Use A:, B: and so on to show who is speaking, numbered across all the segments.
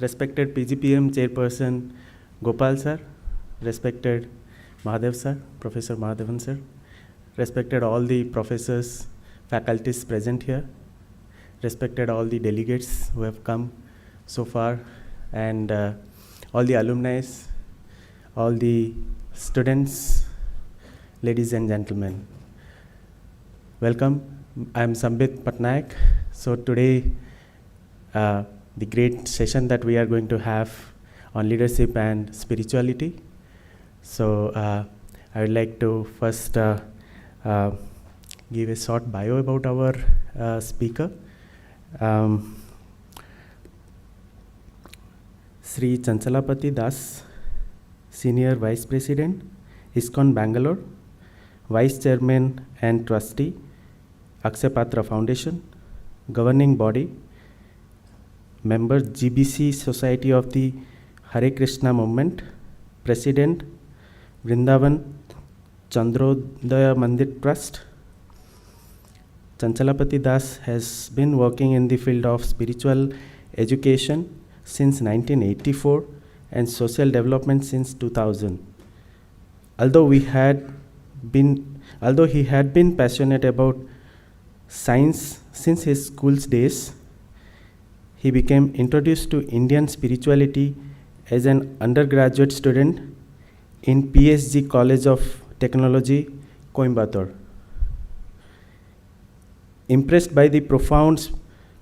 A: respected PGPEM Chairperson Gopal sir, respected Mahadev sir, Professor Mahadevan sir, respected all the professors, faculties present here, respected all the delegates who have come so far, and all the alumni, all the students, ladies and gentlemen. Welcome. I am Sambit Patnaik. So today, the great session that we are going to have on leadership and spirituality. So I would like to first give a short bio about our speaker. Sri Chanchalapathi Dasa, Senior Vice President, ISKCON Bangalore, Vice Chairman and Trustee, Akshaya Patra Foundation, Governing Body, Member GBC Society of the Hare Krishna Movement, President, Vrindavan Chandrodaya Mandir Trust. Chanchalapathi Das has been working in the field of spiritual education since 1984 and social development since 2000. Although he had been passionate about science since his school's days, he became introduced to Indian spirituality as an undergraduate student in PSG College of Technology, Coimbatore. Impressed by the profound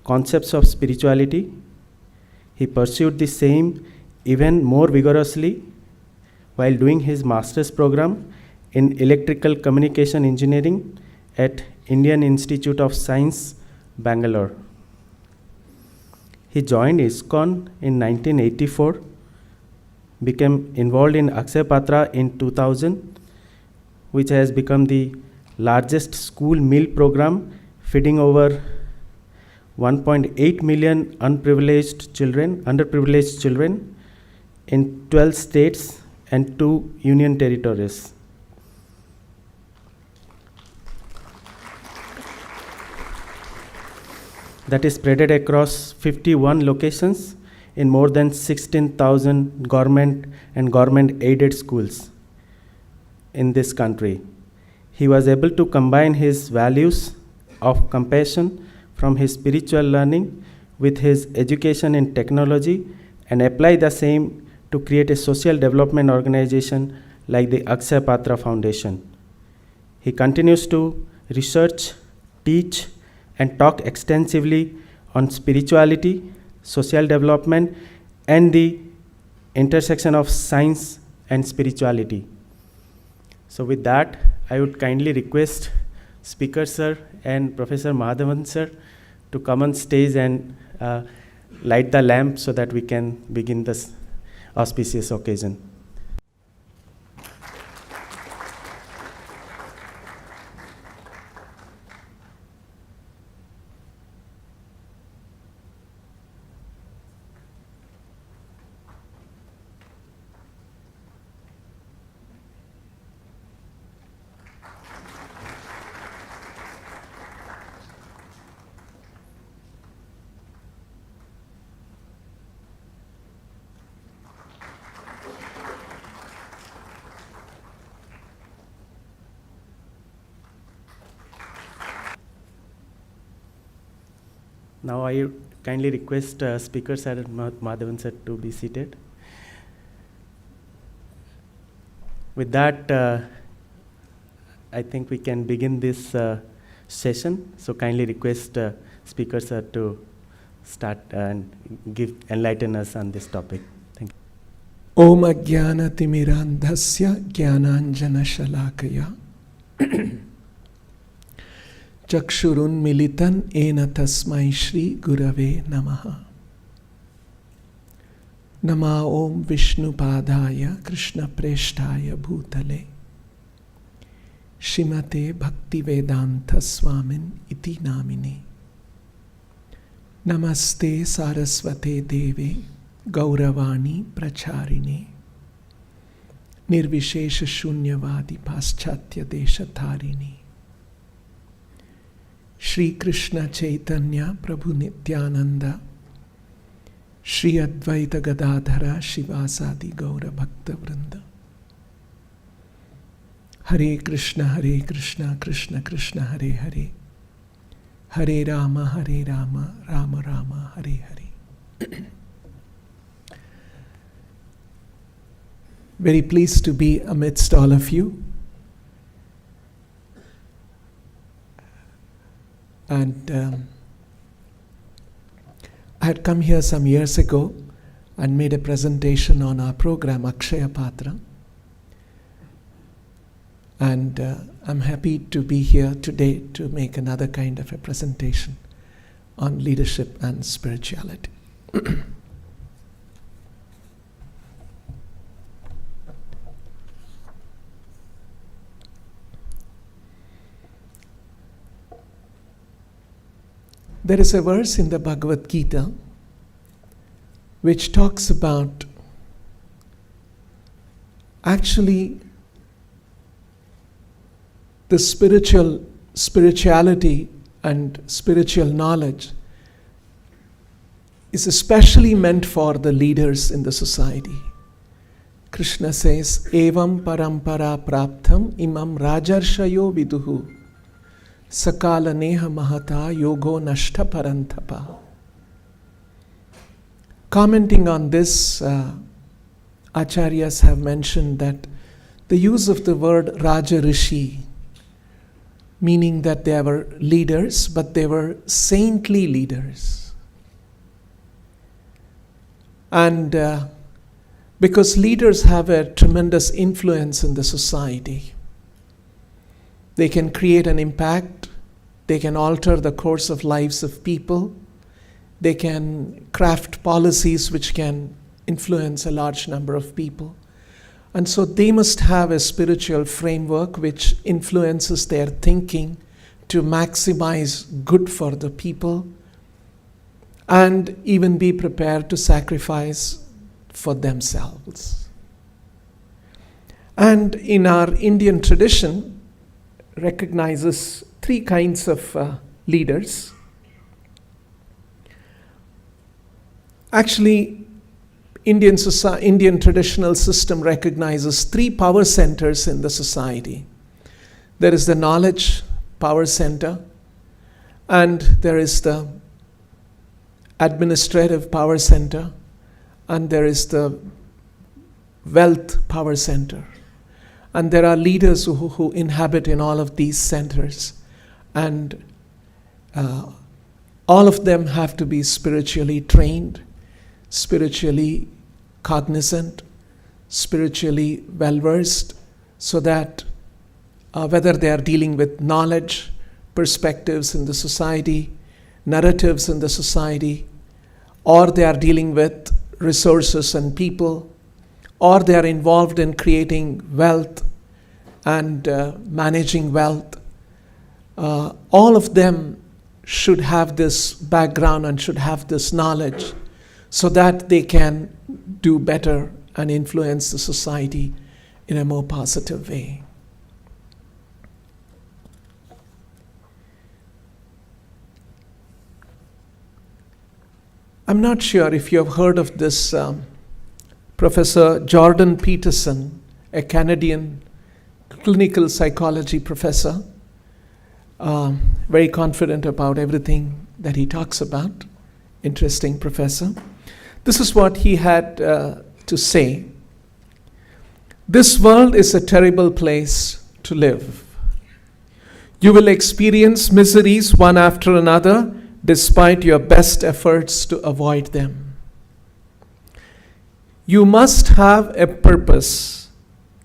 A: concepts of spirituality, he pursued the same even more vigorously while doing his master's program in electrical communication engineering at Indian Institute of Science, Bangalore. He joined ISKCON in 1984, became involved in Akshaya Patra in 2000, which has become the largest school meal program feeding over 1.8 million underprivileged children in 12 states and 2 union territories. That is spread across 51 locations in more than 16,000 government and government-aided schools in this country. He was able to combine his values of compassion from his spiritual learning with his education in technology and apply the same to create a social development organization like the Akshaya Patra Foundation. He continues to research, teach, and talk extensively on spirituality, social development, and the intersection of science and spirituality. So with that, I would kindly request Speaker Sir and Professor Mahadevan Sir to come on stage and light the lamp so that we can begin this auspicious occasion. Now I kindly request Speaker Sir and Mahadevan Sir to be seated. With that, I think we can begin this session. So kindly request Speaker Sir to start and enlighten us on this topic. Thank you.
B: Om Ajnana Timirandhasya Jnananjana Shalakaya Chakshurun Militan Ena Tasmai Shri Gurave Namaha. Nama Om Vishnu Padaya Krishna Preshtaya Bhutale Shrimate Bhakti Vedanta Swamin Iti Namine. Namaste Saraswate Deve Gauravani Pracharine Nirvishesha Shunyavadi Paschatya Deshatharini Shri Krishna Chaitanya Prabhu Nityananda Shri Advaita Gadadhara Shivasadi Gaura Bhakta Vrinda. Hare Krishna, Krishna Krishna, Hare Hare. Hare Rama, Rama Rama, Hare Hare. Very pleased to be amidst all of you. And I had come here some years ago and made a presentation on our program, Akshaya Patra. And I'm happy to be here today to make another kind of a presentation on leadership and spirituality. There is a verse in the Bhagavat Gita which talks about actually the spirituality and spiritual knowledge is especially meant for the leaders in the society. Krishna says, Evam parampara praptham imam rajarshayo viduhu sakala neha mahata yogo nashta parantapa. Commenting on this, Acharyas have mentioned that the use of the word Raja Rishi, meaning that they were leaders, but they were saintly leaders. And because leaders have a tremendous influence in the society, they can create an impact, they can alter the course of lives of people, they can craft policies which can influence a large number of people. And so they must have a spiritual framework which influences their thinking to maximize good for the people and even be prepared to sacrifice for themselves. And in our Indian tradition, recognizes three kinds of leaders. Actually, Indian traditional system recognizes three power centers in the society. There is the knowledge power center, and there is the administrative power center, and there is the wealth power center. And there are leaders who inhabit in all of these centers. And all of them have to be spiritually trained, spiritually cognizant, spiritually well-versed, so that whether they are dealing with knowledge, perspectives in the society, narratives in the society, or they are dealing with resources and people, or they are involved in creating wealth and managing wealth, all of them should have this background and should have this knowledge so that they can do better and influence the society in a more positive way. I'm not sure if you have heard of this Professor Jordan Peterson, a Canadian clinical psychology professor, very confident about everything that he talks about. Interesting professor. This is what he had to say. This world is a terrible place to live. You will experience miseries one after another despite your best efforts to avoid them. You must have a purpose,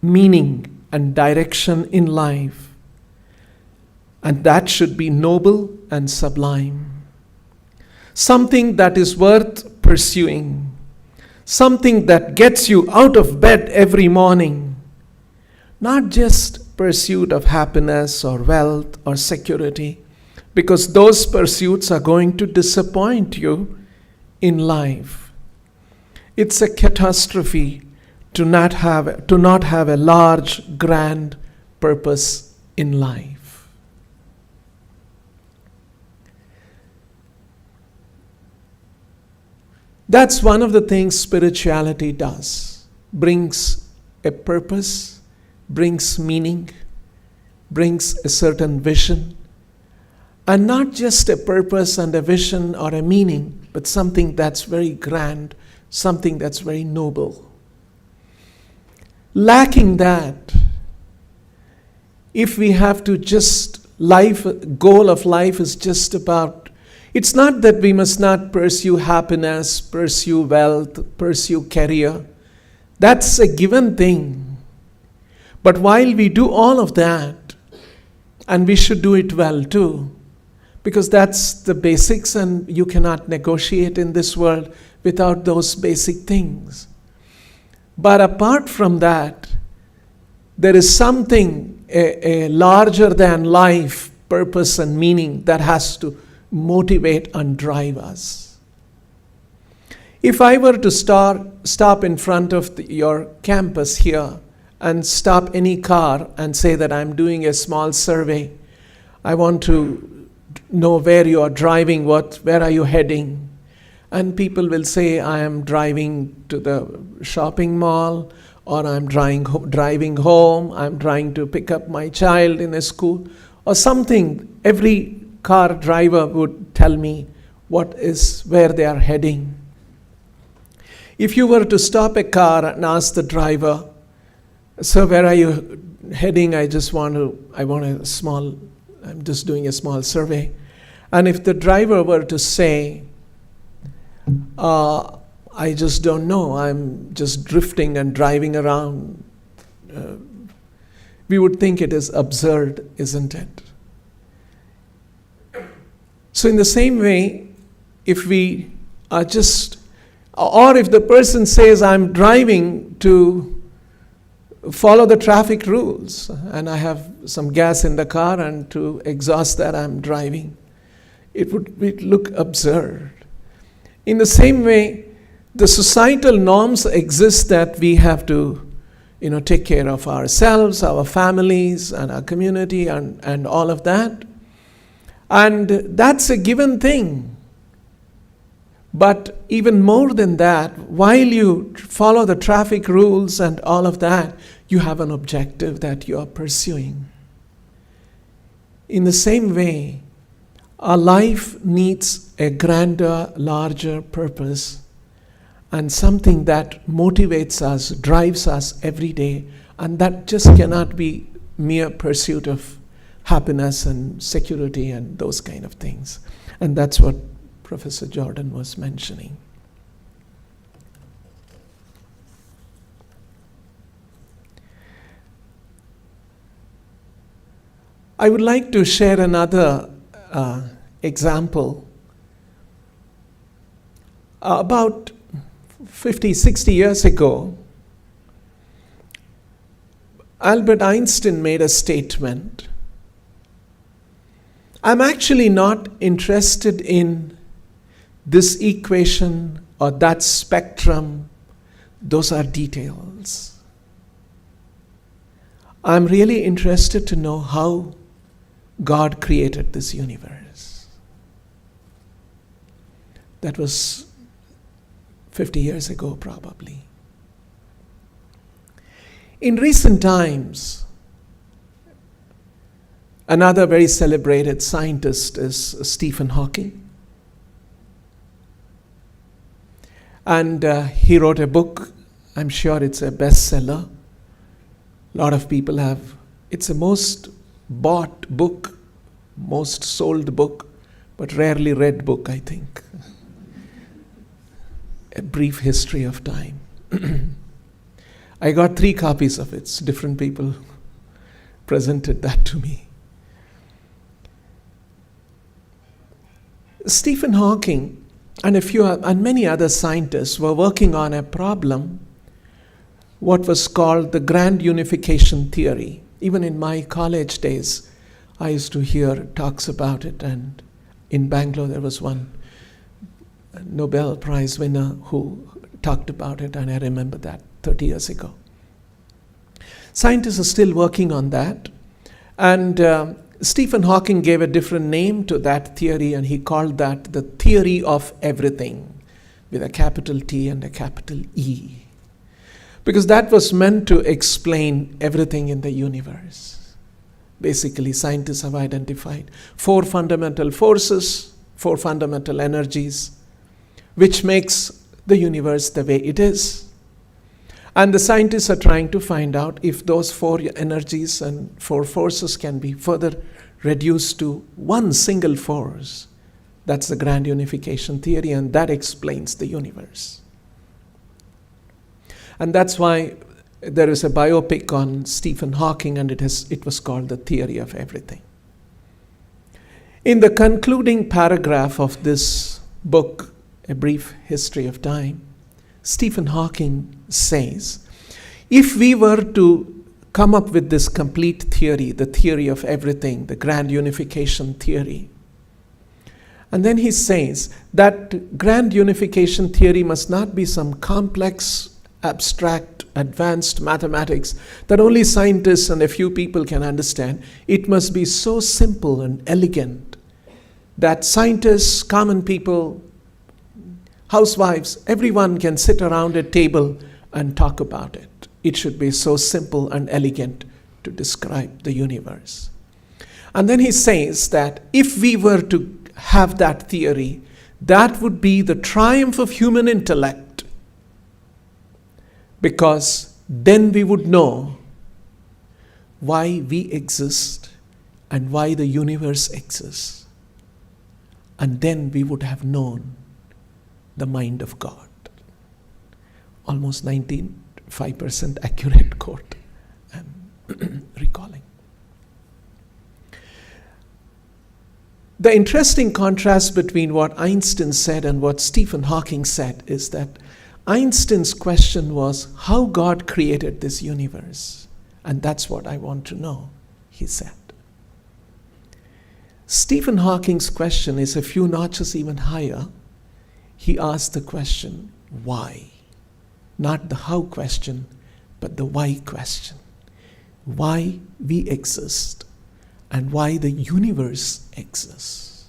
B: meaning, and direction in life, and that should be noble and sublime. Something that is worth pursuing, something that gets you out of bed every morning, not just pursuit of happiness or wealth or security, because those pursuits are going to disappoint you in life. It's a catastrophe to not have a large, grand purpose in life. That's one of the things spirituality does. Brings a purpose, brings meaning, brings a certain vision. And not just a purpose and a vision or a meaning, but something that's very grand, something that's very noble. Lacking that, if we have to goal of life is just about, it's not that we must not pursue happiness, pursue wealth, pursue career. That's a given thing. But while we do all of that, and we should do it well too, because that's the basics and you cannot negotiate in this world without those basic things. But apart from that, there is something, a larger than life purpose and meaning that has to motivate and drive us. If I were to stop in front of your campus here and stop any car and say that I'm doing a small survey, I want to know where you are driving, where are you heading? And people will say, I am driving to the shopping mall, or I'm driving home, I'm trying to pick up my child in a school, or something. Every car driver would tell me where they are heading. If you were to stop a car and ask the driver, so where are you heading? I'm just doing a small survey. And if the driver were to say, I just don't know, I'm just drifting and driving around, we would think it is absurd, isn't it? So in the same way, if we are or if the person says, I'm driving to follow the traffic rules, and I have some gas in the car, and to exhaust that I'm driving, it would look absurd. In the same way, the societal norms exist that we have to, take care of ourselves, our families, and our community, and all of that. And that's a given thing. But even more than that, while you follow the traffic rules and all of that, you have an objective that you are pursuing. In the same way, our life needs a grander, larger purpose, and something that motivates us, drives us every day, and that just cannot be mere pursuit of happiness and security and those kind of things. And that's what Professor Jordan was mentioning. I would like to share another example. About 50, 60 years ago, Albert Einstein made a statement. I'm actually not interested in this equation or that spectrum. Those are details. I'm really interested to know how God created this universe. That was 50 years ago, probably. In recent times, another very celebrated scientist is Stephen Hawking. And he wrote a book. I'm sure it's a bestseller. A lot of people have. It's the most bought book, most sold book, but rarely read book, I think. A Brief History of Time. I got 3 copies of it. Different people presented that to me. Stephen Hawking and many other scientists were working on a problem, what was called the grand unification theory. Even in my college days, I used to hear talks about it, and in Bangalore there was one Nobel Prize winner who talked about it, and I remember that 30 years ago. Scientists are still working on that, and Stephen Hawking gave a different name to that theory, and he called that the theory of everything. with a capital T and a capital E. Because that was meant to explain everything in the universe. Basically, scientists have identified 4 fundamental forces, 4 fundamental energies, which makes the universe the way it is. And the scientists are trying to find out if those 4 energies and 4 forces can be further reduced to one single force. That's the grand unification theory, and that explains the universe. And that's why there is a biopic on Stephen Hawking, and it was called The Theory of Everything. In the concluding paragraph of this book, A Brief History of Time, Stephen Hawking says, if we were to come up with this complete theory, the theory of everything, the grand unification theory, and then he says that grand unification theory must not be some complex, abstract, advanced mathematics that only scientists and a few people can understand. It must be so simple and elegant that scientists, common people, housewives, everyone can sit around a table and talk about it. It should be so simple and elegant to describe the universe. And then he says that if we were to have that theory, that would be the triumph of human intellect, because then we would know why we exist and why the universe exists. And then we would have known the mind of God. Almost 95% accurate quote I'm recalling. The interesting contrast between what Einstein said and what Stephen Hawking said is that Einstein's question was how God created this universe. And that's what I want to know, he said. Stephen Hawking's question is a few notches even higher. He asked the question, why? Not the how question, but the why question. Why we exist and why the universe exists.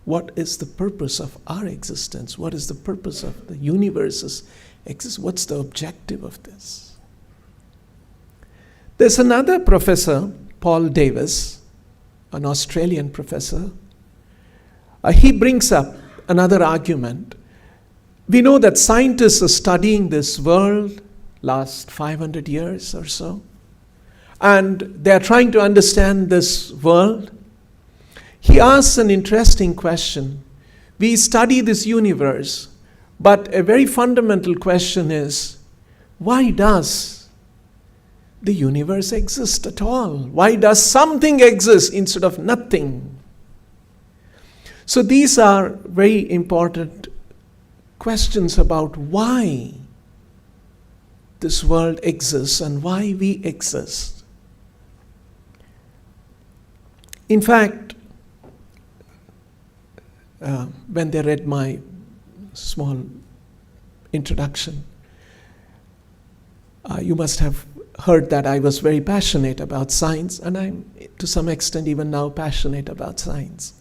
B: What is the purpose of our existence? What is the purpose of the universe's existence? What's the objective of this? There's another professor, Paul Davis, an Australian professor. He brings up another argument. We know that scientists are studying this world last 500 years or so, and they are trying to understand this world. He asks an interesting question. We study this universe, but a very fundamental question is, why does the universe exist at all? Why does something exist instead of nothing? So these are very important questions about why this world exists and why we exist. In fact, when they read my small introduction, you must have heard that I was very passionate about science, and I'm to some extent even now passionate about science.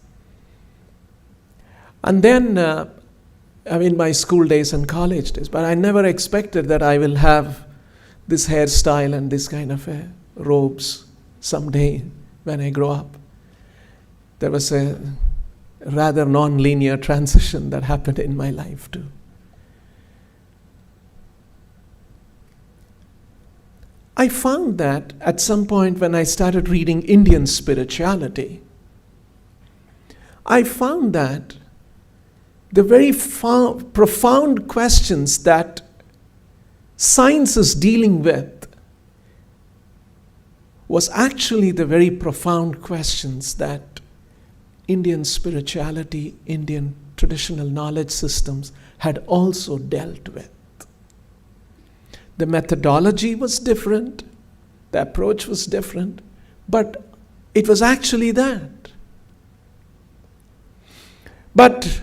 B: And then in my school days and college days, but I never expected that I will have this hairstyle and this kind of robes someday when I grow up. There was a rather non-linear transition that happened in my life too. I found that at some point when I started reading Indian spirituality, I found that the very profound questions that science is dealing with was actually the very profound questions that Indian spirituality, Indian traditional knowledge systems had also dealt with. The methodology was different, the approach was different, but it was actually that. But,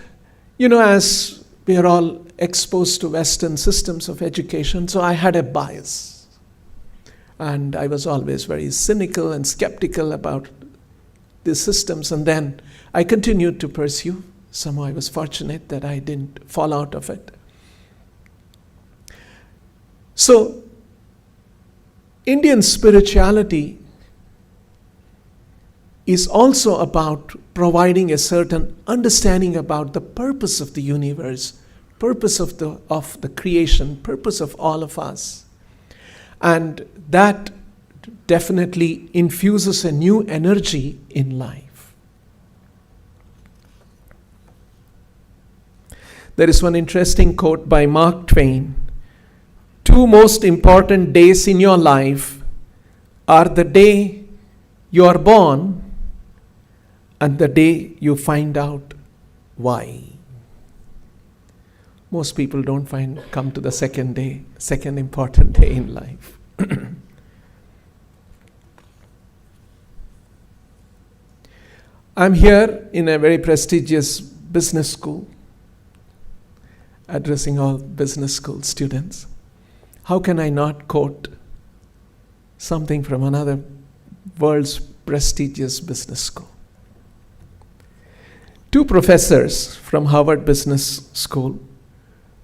B: as we are all exposed to Western systems of education, so I had a bias. And I was always very cynical and skeptical about these systems, and then I continued to pursue Somehow I was fortunate that I didn't fall out of it. So, Indian spirituality is also about providing a certain understanding about the purpose of the universe, purpose of the creation, purpose of all of us. And that definitely infuses a new energy in life. There is one interesting quote by Mark Twain. 2 most important days in your life are the day you are born and the day you find out why. Most people don't come to the second important day in life. I'm here in a very prestigious business school, addressing all business school students. How can I not quote something from another world's prestigious business school? 2 professors from Harvard Business School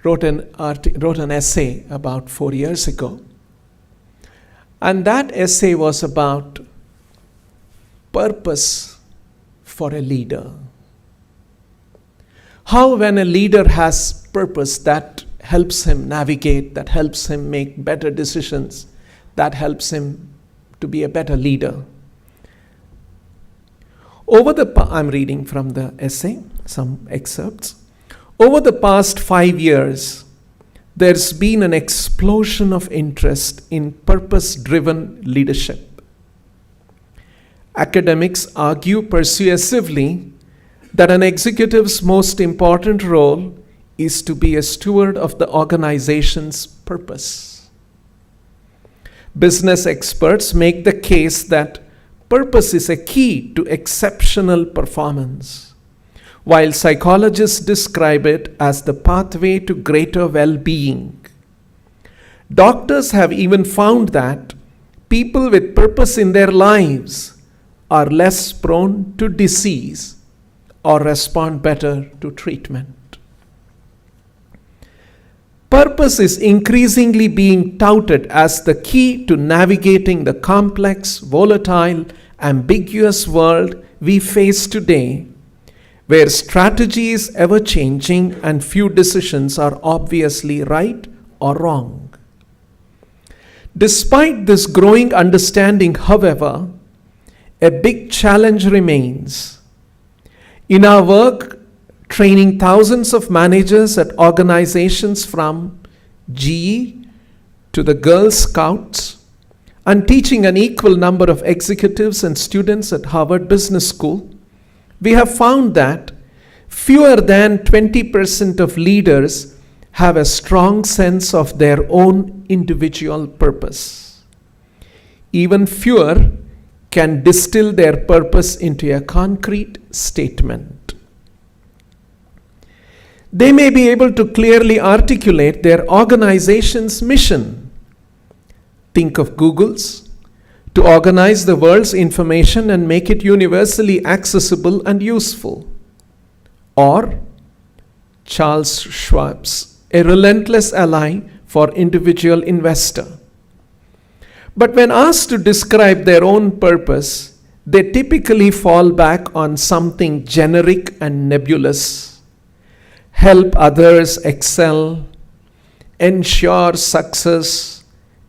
B: wrote an essay about 4 years ago. And that essay was about purpose for a leader. How when a leader has purpose, that helps him navigate, that helps him make better decisions, that helps him to be a better leader. I'm reading from the essay, some excerpts. Over the past 5 years, there's been an explosion of interest in purpose-driven leadership. Academics argue persuasively that an executive's most important role is to be a steward of the organization's purpose. Business experts make the case that purpose is a key to exceptional performance, while psychologists describe it as the pathway to greater well-being. Doctors have even found that people with purpose in their lives are less prone to disease or respond better to treatment. Purpose is increasingly being touted as the key to navigating the complex, volatile, ambiguous world we face today, where strategy is ever-changing and few decisions are obviously right or wrong. Despite this growing understanding, however, a big challenge remains. In our work, training thousands of managers at organizations from GE to the Girl Scouts, and teaching an equal number of executives and students at Harvard Business School, we have found that fewer than 20% of leaders have a strong sense of their own individual purpose. Even fewer can distill their purpose into a concrete statement. They may be able to clearly articulate their organization's mission. Think of Google's, to organize the world's information and make it universally accessible and useful. Or Charles Schwab's, a relentless ally for individual investor. But when asked to describe their own purpose, they typically fall back on something generic and nebulous. Help others excel, ensure success,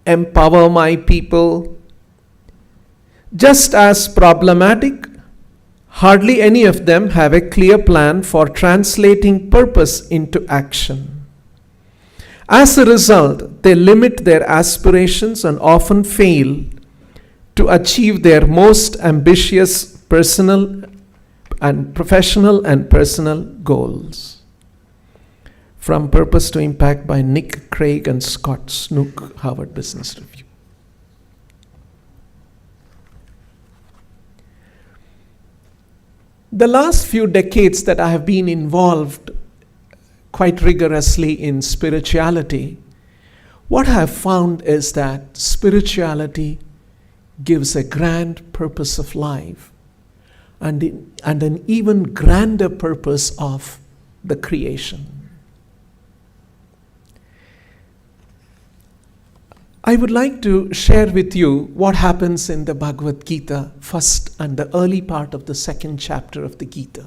B: empower my people. Just as problematic, hardly any of them have a clear plan for translating purpose into action. As a result, they limit their aspirations and often fail to achieve their most ambitious personal and professional and personal goals. From Purpose to Impact by Nick Craig and Scott Snook, Harvard Business Review. The last few decades that I have been involved quite rigorously in spirituality, what I have found is that spirituality gives a grand purpose of life. and an even grander purpose of the creation. I would like to share with you what happens in the Bhagavat Gita, first and the early part of the second chapter of the Gita.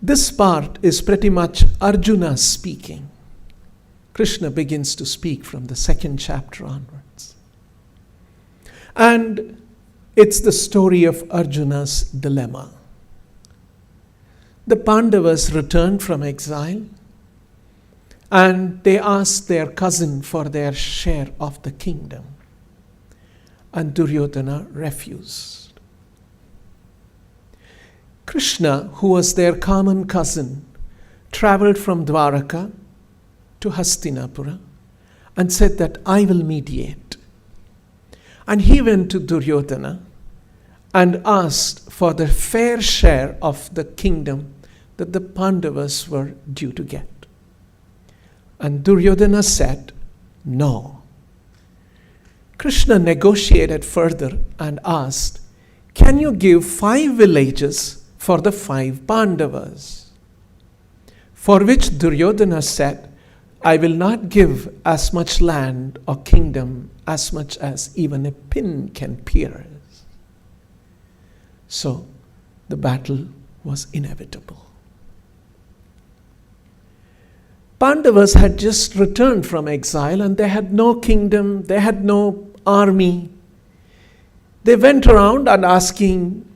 B: This part is pretty much Arjuna speaking. Krishna begins to speak from the second chapter onwards. And it's the story of Arjuna's dilemma. The Pandavas returned from exile and they asked their cousin for their share of the kingdom. And Duryodhana refused. Krishna, who was their common cousin, traveled from Dwaraka to Hastinapura and said that I will mediate. And he went to Duryodhana and asked for the fair share of the kingdom that the Pandavas were due to get. And Duryodhana said, no. Krishna negotiated further and asked, can you give 5 villages for the 5 Pandavas? For which Duryodhana said, I will not give as much land or kingdom as much as even a pin can pierce. So the battle was inevitable. Pandavas had just returned from exile and they had no kingdom, they had no army. They went around and asking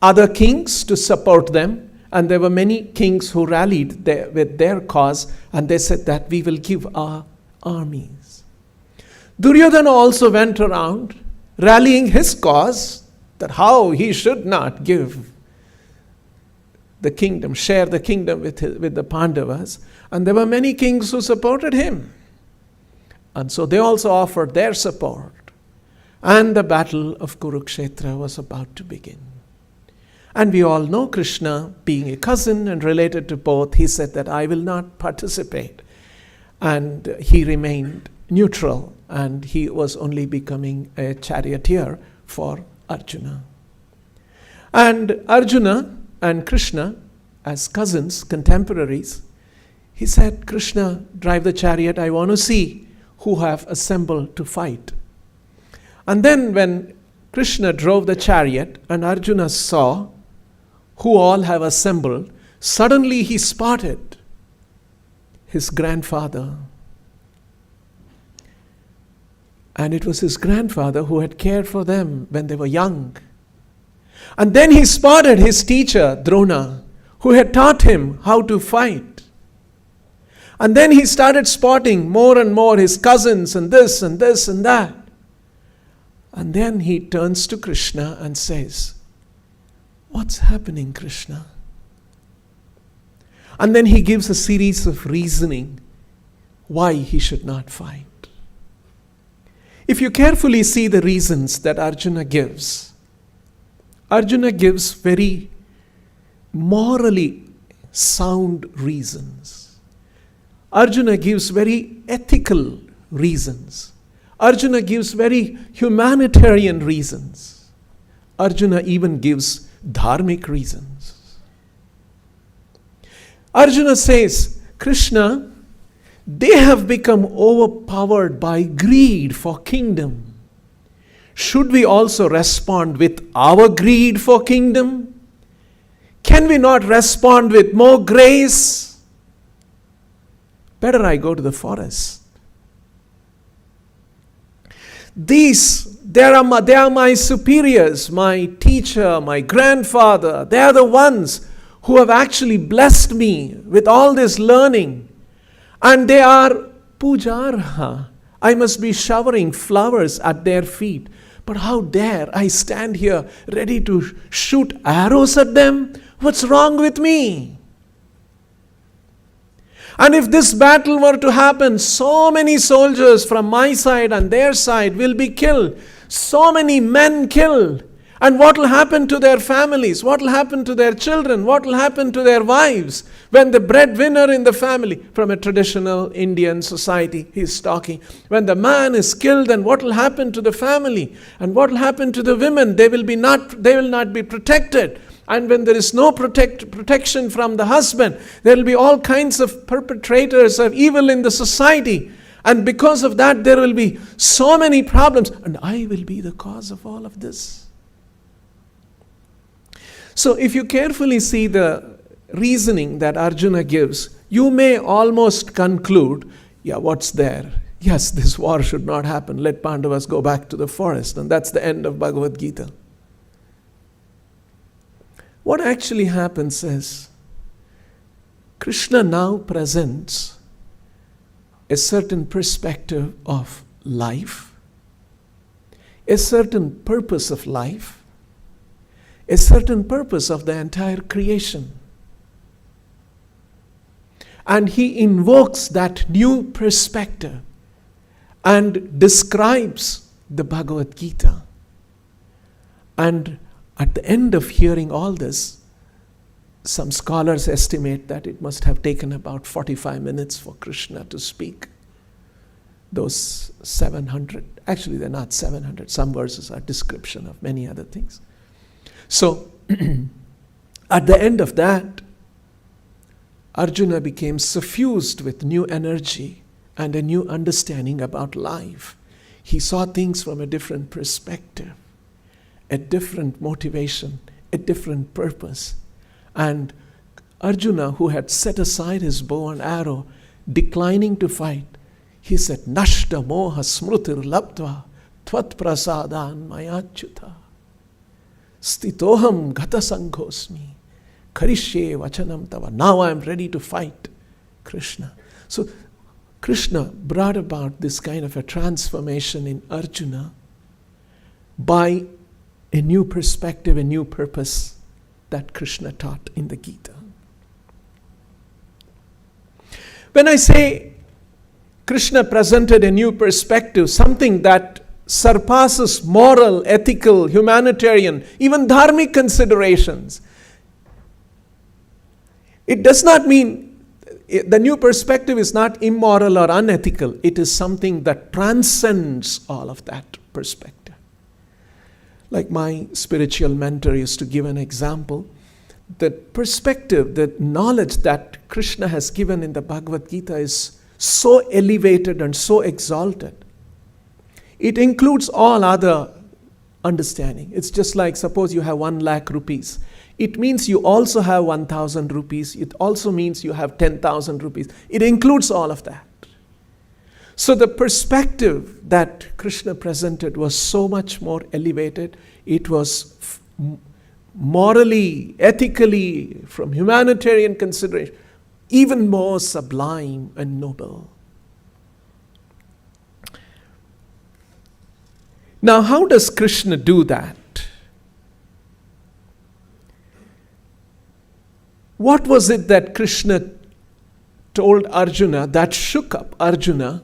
B: other kings to support them, and there were many kings who rallied with their cause, and they said that we will give our armies. Duryodhana also went around rallying his cause, that how he should not give the kingdom, share the kingdom with the Pandavas. And there were many kings who supported him. And so they also offered their support. And the battle of Kurukshetra was about to begin. And we all know Krishna, being a cousin and related to both, he said that I will not participate. And he remained neutral, and he was only becoming a charioteer for Arjuna. And Arjuna and Krishna, as cousins, contemporaries, he said, Krishna, drive the chariot, I want to see who have assembled to fight. And then when Krishna drove the chariot and Arjuna saw who all have assembled, suddenly he spotted his grandfather. And it was his grandfather who had cared for them when they were young. And then he spotted his teacher, Drona, who had taught him how to fight. And then he started spotting more and more his cousins and this and this and that. And then he turns to Krishna and says, what's happening, Krishna? And then he gives a series of reasoning why he should not fight. If you carefully see the reasons that Arjuna gives very morally sound reasons. Arjuna gives very ethical reasons. Arjuna gives very humanitarian reasons. Arjuna even gives dharmic reasons. Arjuna says, Krishna, they have become overpowered by greed for kingdom. Should we also respond with our greed for kingdom? Can we not respond with more grace? Better I go to the forest. They are my superiors, my teacher, my grandfather. They are the ones who have actually blessed me with all this learning. And they are pujarha. I must be showering flowers at their feet. But how dare I stand here ready to shoot arrows at them? What's wrong with me? And if this battle were to happen, so many soldiers from my side and their side will be killed. So many men killed. And what will happen to their families? What will happen to their children? What will happen to their wives when the breadwinner in the family, from a traditional Indian society, he's talking, when the man is killed, then what will happen to the family? And what will happen to the women? They will not be protected. And when there is no protection from the husband, there will be all kinds of perpetrators of evil in the society. And because of that, there will be so many problems. And I will be the cause of all of this. So if you carefully see the reasoning that Arjuna gives, you may almost conclude, yeah, what's there? Yes, this war should not happen. Let Pandavas go back to the forest. And that's the end of Bhagavat Gita. What actually happens is, Krishna now presents a certain perspective of life, a certain purpose of life, a certain purpose of the entire creation. And he invokes that new perspective and describes the Bhagavat Gita. And at the end of hearing all this, some scholars estimate that it must have taken about 45 minutes for Krishna to speak. Those 700, actually they're not 700, some verses are description of many other things. So, at the end of that, Arjuna became suffused with new energy and a new understanding about life. He saw things from a different perspective, a different motivation, a different purpose. And Arjuna, who had set aside his bow and arrow, declining to fight, he said, Nashta moha smrutir labdva tvat prasadan mayachyuta stitoham gata sanghosmi karishye vachanam tava. Now I am ready to fight, Krishna. So Krishna brought about this kind of a transformation in Arjuna by a new perspective, a new purpose that Krishna taught in the Gita. When I say Krishna presented a new perspective, something that surpasses moral, ethical, humanitarian, even dharmic considerations, it does not mean the new perspective is not immoral or unethical. It is something that transcends all of that perspective. Like my spiritual mentor used to give an example, the perspective, the knowledge that Krishna has given in the Bhagavad Gita is so elevated and so exalted. It includes all other understanding. It's just like, suppose you have 1 lakh rupees. It means you also have 1,000 rupees. It also means you have 10,000 rupees. It includes all of that. So the perspective that Krishna presented was so much more elevated. It was morally, ethically, from humanitarian consideration, even more sublime and noble. Now, how does Krishna do that? What was it that Krishna told Arjuna that shook up Arjuna?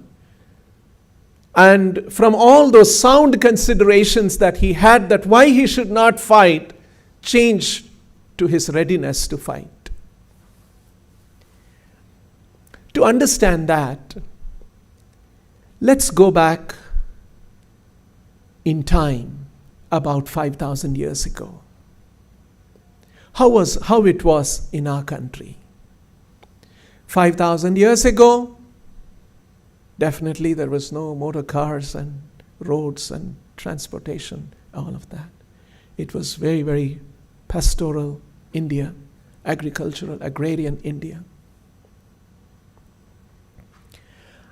B: And from all those sound considerations that he had, that why he should not fight, changed to his readiness to fight. To understand that, let's go back in time about 5,000 years ago. How it was in our country. 5,000 years ago, definitely there was no motor cars and roads and transportation, all of that. It was very, very pastoral India, agricultural, agrarian India.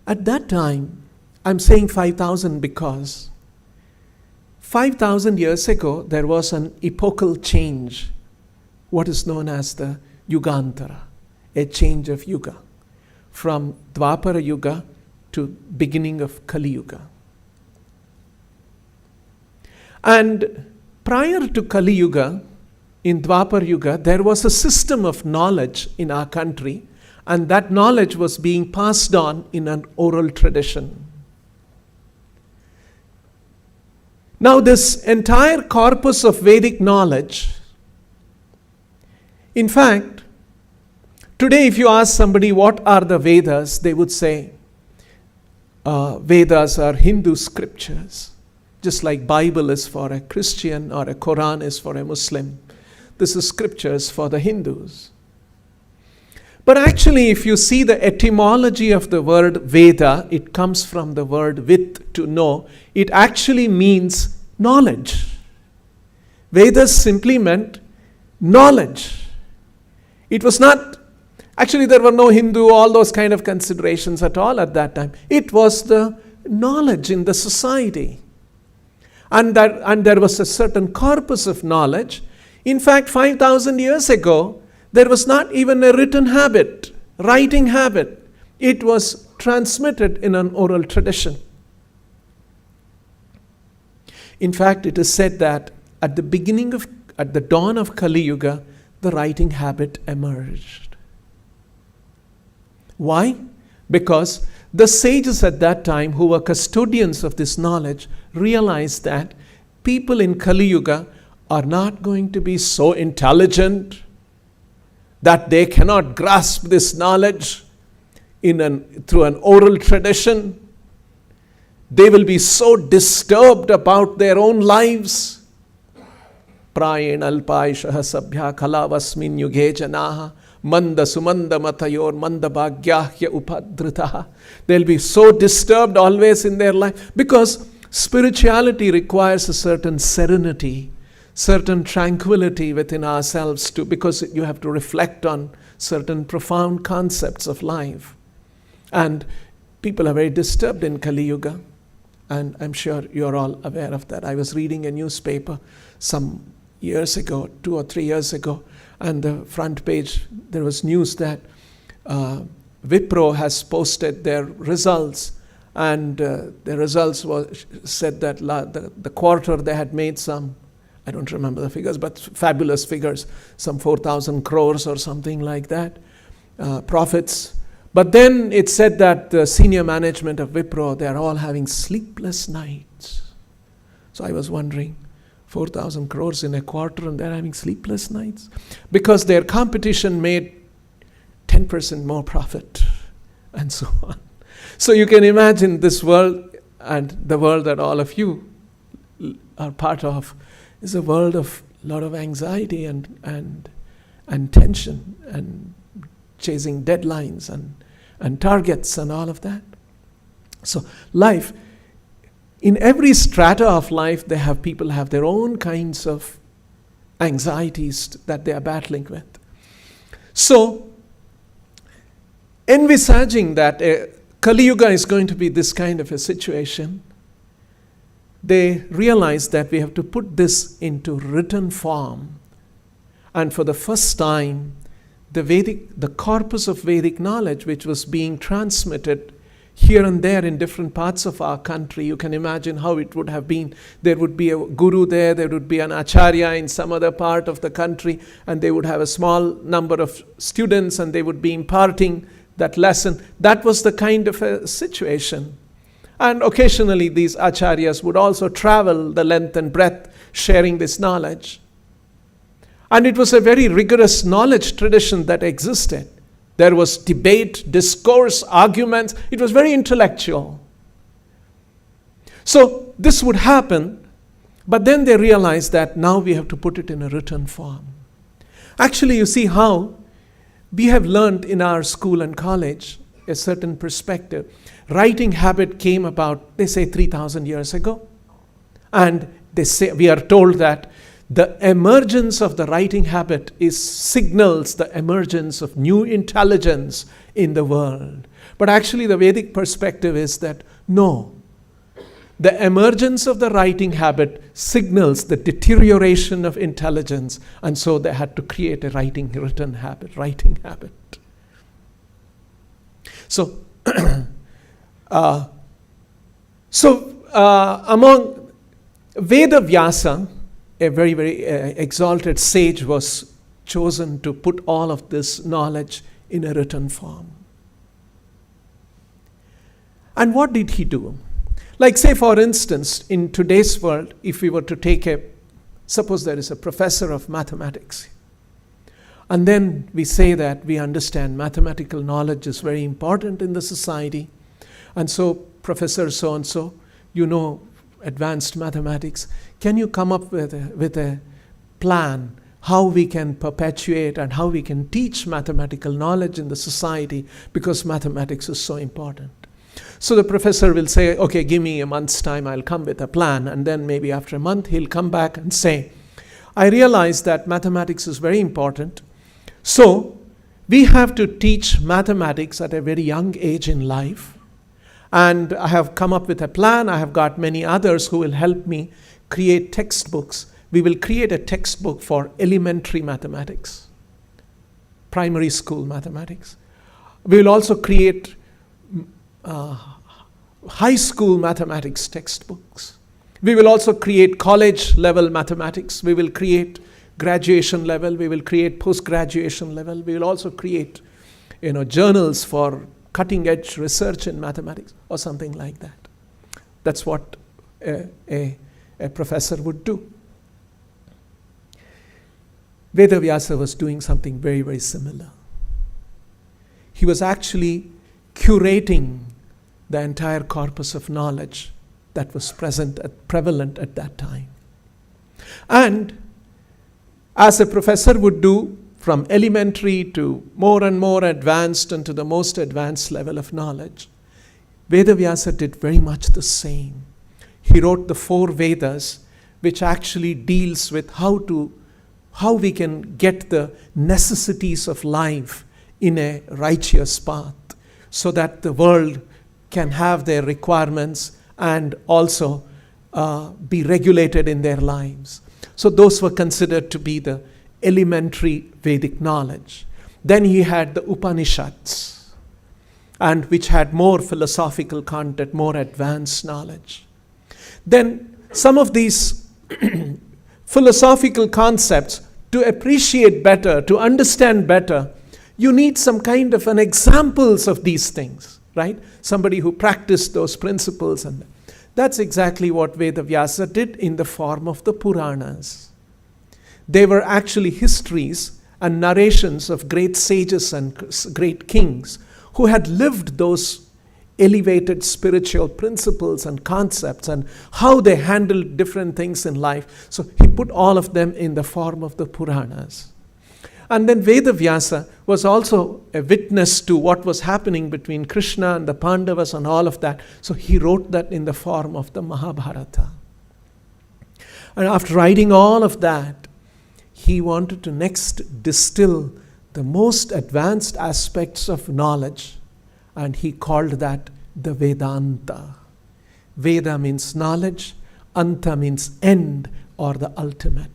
B: At that time, I'm saying 5,000 because 5,000 years ago, there was an epochal change, what is known as the Yugantara, a change of Yuga, from Dwapara Yuga to beginning of Kali Yuga. And prior to Kali Yuga, in Dwapara Yuga, there was a system of knowledge in our country, and that knowledge was being passed on in an oral tradition. Now, this entire corpus of Vedic knowledge, in fact, today if you ask somebody what are the Vedas, they would say Vedas are Hindu scriptures. Just like Bible is for a Christian or a Quran is for a Muslim. This is scriptures for the Hindus. But actually, if you see the etymology of the word Veda, it comes from the word with, to know. It actually means knowledge. Vedas simply meant knowledge. It was not, actually there were no Hindu, all those kind of considerations at all at that time. It was the knowledge in the society. And there was a certain corpus of knowledge. In fact, 5,000 years ago, there was not even a written habit, writing habit. It was transmitted in an oral tradition. In fact, it is said that at the dawn of Kali Yuga, the writing habit emerged. Why? Because the sages at that time, who were custodians of this knowledge, realized that people in Kali Yuga are not going to be so intelligent that they cannot grasp this knowledge through an oral tradition. They will be so disturbed about their own lives. Prayen alpaishaha sabhya kalavasmin yuge janaha manda sumanda matayor manda bhagyahya upadritaha. They'll be so disturbed always in their life because spirituality requires a certain serenity, certain tranquility within ourselves too, because you have to reflect on certain profound concepts of life. And people are very disturbed in Kali Yuga. And I'm sure you're all aware of that. I was reading a newspaper some years ago, 2 or 3 years ago, and the front page, there was news that Wipro has posted their results, and the results said that the quarter they had made some, I don't remember the figures, but fabulous figures, some 4,000 crores or something like that, profits. But then it said that the senior management of Wipro, they are all having sleepless nights. So I was wondering, 4,000 crores in a quarter and they're having sleepless nights? Because their competition made 10% more profit and so on. So you can imagine this world, and the world that all of you are part of is a world of a lot of anxiety and tension and chasing deadlines and targets and all of that. So life, in every strata of life, people have their own kinds of anxieties that they are battling with. So, envisaging that Kali Yuga is going to be this kind of a situation, they realize that we have to put this into written form. And for the first time, the corpus of Vedic knowledge, which was being transmitted here and there in different parts of our country, you can imagine how it would have been. There would be a guru there would be an acharya in some other part of the country, and they would have a small number of students, and they would be imparting that lesson. That was the kind of a situation. And occasionally these acharyas would also travel the length and breadth sharing this knowledge. And it was a very rigorous knowledge tradition that existed. There was debate, discourse, arguments. It was very intellectual. So this would happen, but then they realized that now we have to put it in a written form. Actually, you see how we have learned in our school and college a certain perspective. Writing habit came about, they say, 3,000 years ago. And we are told that the emergence of the writing habit signals the emergence of new intelligence in the world. But actually the Vedic perspective is that no, the emergence of the writing habit signals the deterioration of intelligence, and so they had to create a writing habit. So, among Veda Vyasa, a very, very exalted sage, was chosen to put all of this knowledge in a written form. And what did he do? Like say for instance, in today's world, if we were to suppose there is a professor of mathematics, and then we say that we understand mathematical knowledge is very important in the society, and so Professor so-and-so, you know advanced mathematics, can you come up with a plan how we can perpetuate and how we can teach mathematical knowledge in the society, because mathematics is so important. So the professor will say, okay, give me a month's time, I'll come with a plan. And then maybe after a month, he'll come back and say, I realize that mathematics is very important. So we have to teach mathematics at a very young age in life. And I have come up with a plan. I have got many others who will help me create textbooks. We will create a textbook for elementary mathematics, primary school mathematics. We will also create high school mathematics textbooks. We will also create college level mathematics. We will create graduation level. We will create post-graduation level. We will also create, journals for cutting edge research in mathematics or something like that. That's what a professor would do. Vedavyasa was doing something very, very similar. He was actually curating the entire corpus of knowledge that was prevalent at that time. And as a professor would do, from elementary to more and more advanced and to the most advanced level of knowledge, Vedavyasa did very much the same. He wrote the 4 Vedas, which actually deals with how we can get the necessities of life in a righteous path, so that the world can have their requirements and also be regulated in their lives. So those were considered to be the elementary Vedic knowledge. Then he had the Upanishads, and which had more philosophical content, more advanced knowledge. Then some of these philosophical concepts, to appreciate better, to understand better, you need some kind of an examples of these things, right? Somebody who practiced those principles. And that's exactly what Vedavyasa did in the form of the Puranas. They were actually histories and narrations of great sages and great kings who had lived those elevated spiritual principles and concepts and how they handled different things in life. So he put all of them in the form of the Puranas. And then Vedavyasa was also a witness to what was happening between Krishna and the Pandavas and all of that. So he wrote that in the form of the Mahabharata. And after writing all of that, he wanted to next distill the most advanced aspects of knowledge, and he called that the Vedanta. Veda means knowledge, Anta means end or the ultimate.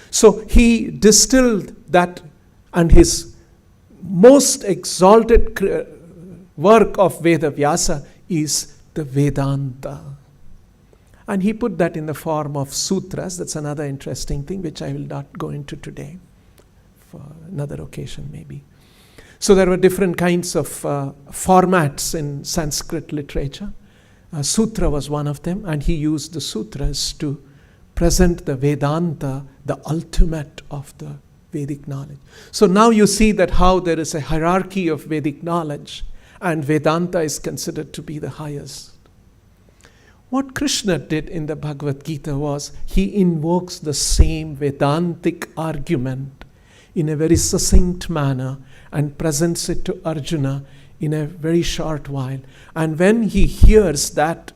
B: So he distilled that, and his most exalted work of Vedavyasa is the Vedanta. And he put that in the form of sutras. That's another interesting thing which I will not go into today, for another occasion maybe. So there were different kinds of formats in Sanskrit literature. Sutra was one of them, and he used the sutras to present the Vedanta, the ultimate of the Vedic knowledge. So now you see that how there is a hierarchy of Vedic knowledge, and Vedanta is considered to be the highest. What Krishna did in the Bhagavat Gita was he invokes the same Vedantic argument in a very succinct manner and presents it to Arjuna in a very short while. And when he hears that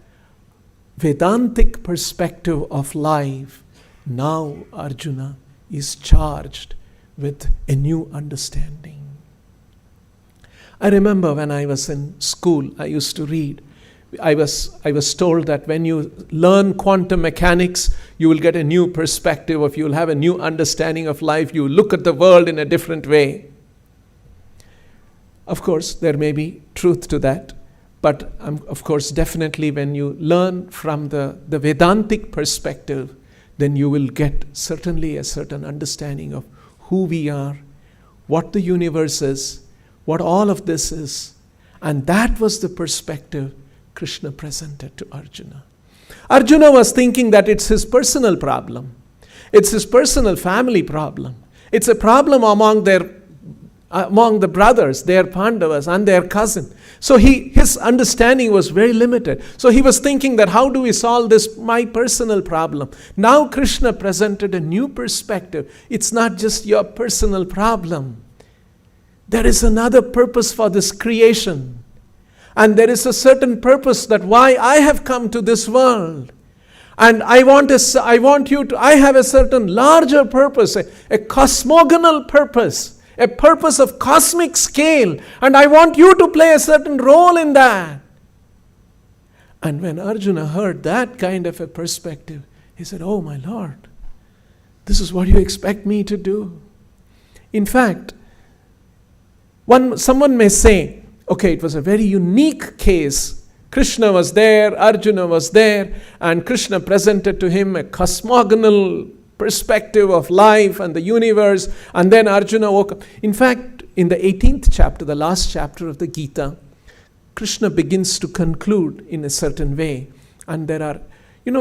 B: Vedantic perspective of life, now Arjuna is charged with a new understanding. I remember when I was in school, I used to read. I was told that when you learn quantum mechanics, you will get a new perspective, or you will have a new understanding of life. You look at the world in a different way. Of course, there may be truth to that. But of course, definitely when you learn from the Vedantic perspective, then you will get certainly a certain understanding of who we are, what the universe is, what all of this is. And that was the perspective Krishna presented to Arjuna. Arjuna was thinking that it's his personal problem. It's his personal family problem. It's a problem among the brothers, their Pandavas and their cousin. So his understanding was very limited. So he was thinking that how do we solve this, my personal problem? Now Krishna presented a new perspective. It's not just your personal problem. There is another purpose for this creation. And there is a certain purpose that why I have come to this world. And I have a certain larger purpose, a cosmogonal purpose, a purpose of cosmic scale. And I want you to play a certain role in that. And when Arjuna heard that kind of a perspective, he said, oh my Lord, this is what you expect me to do. In fact, someone may say, okay, it was a very unique case. Krishna was there, Arjuna was there, and Krishna presented to him a cosmogonal perspective of life and the universe, and then Arjuna woke up. In fact, in the 18th chapter, the last chapter of the Gita, Krishna begins to conclude in a certain way. And there are,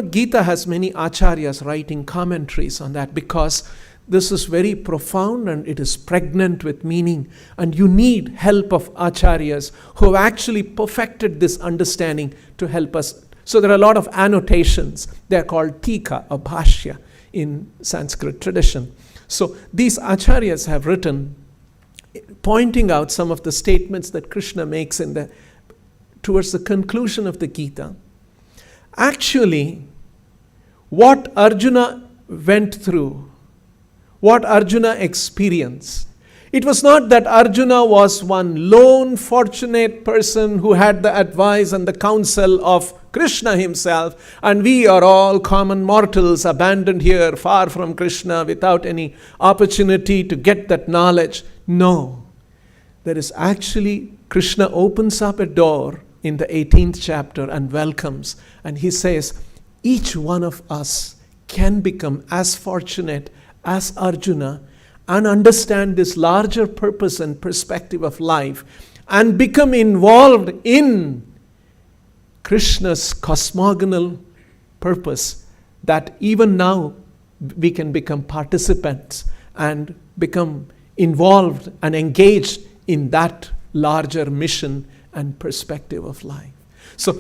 B: Gita has many acharyas writing commentaries on that because this is very profound and it is pregnant with meaning. And you need help of acharyas who have actually perfected this understanding to help us. So there are a lot of annotations. They're called tika or bhashya in Sanskrit tradition. So these acharyas have written pointing out some of the statements that Krishna makes towards the conclusion of the Gita. Actually, what Arjuna went through, what Arjuna experienced, it was not that Arjuna was one lone fortunate person who had the advice and the counsel of Krishna himself, and we are all common mortals abandoned here far from Krishna without any opportunity to get that knowledge. No. There is actually, Krishna opens up a door in the 18th chapter and welcomes, and he says, each one of us can become as fortunate as Arjuna and understand this larger purpose and perspective of life and become involved in Krishna's cosmogonal purpose, that even now we can become participants and become involved and engaged in that larger mission and perspective of life. So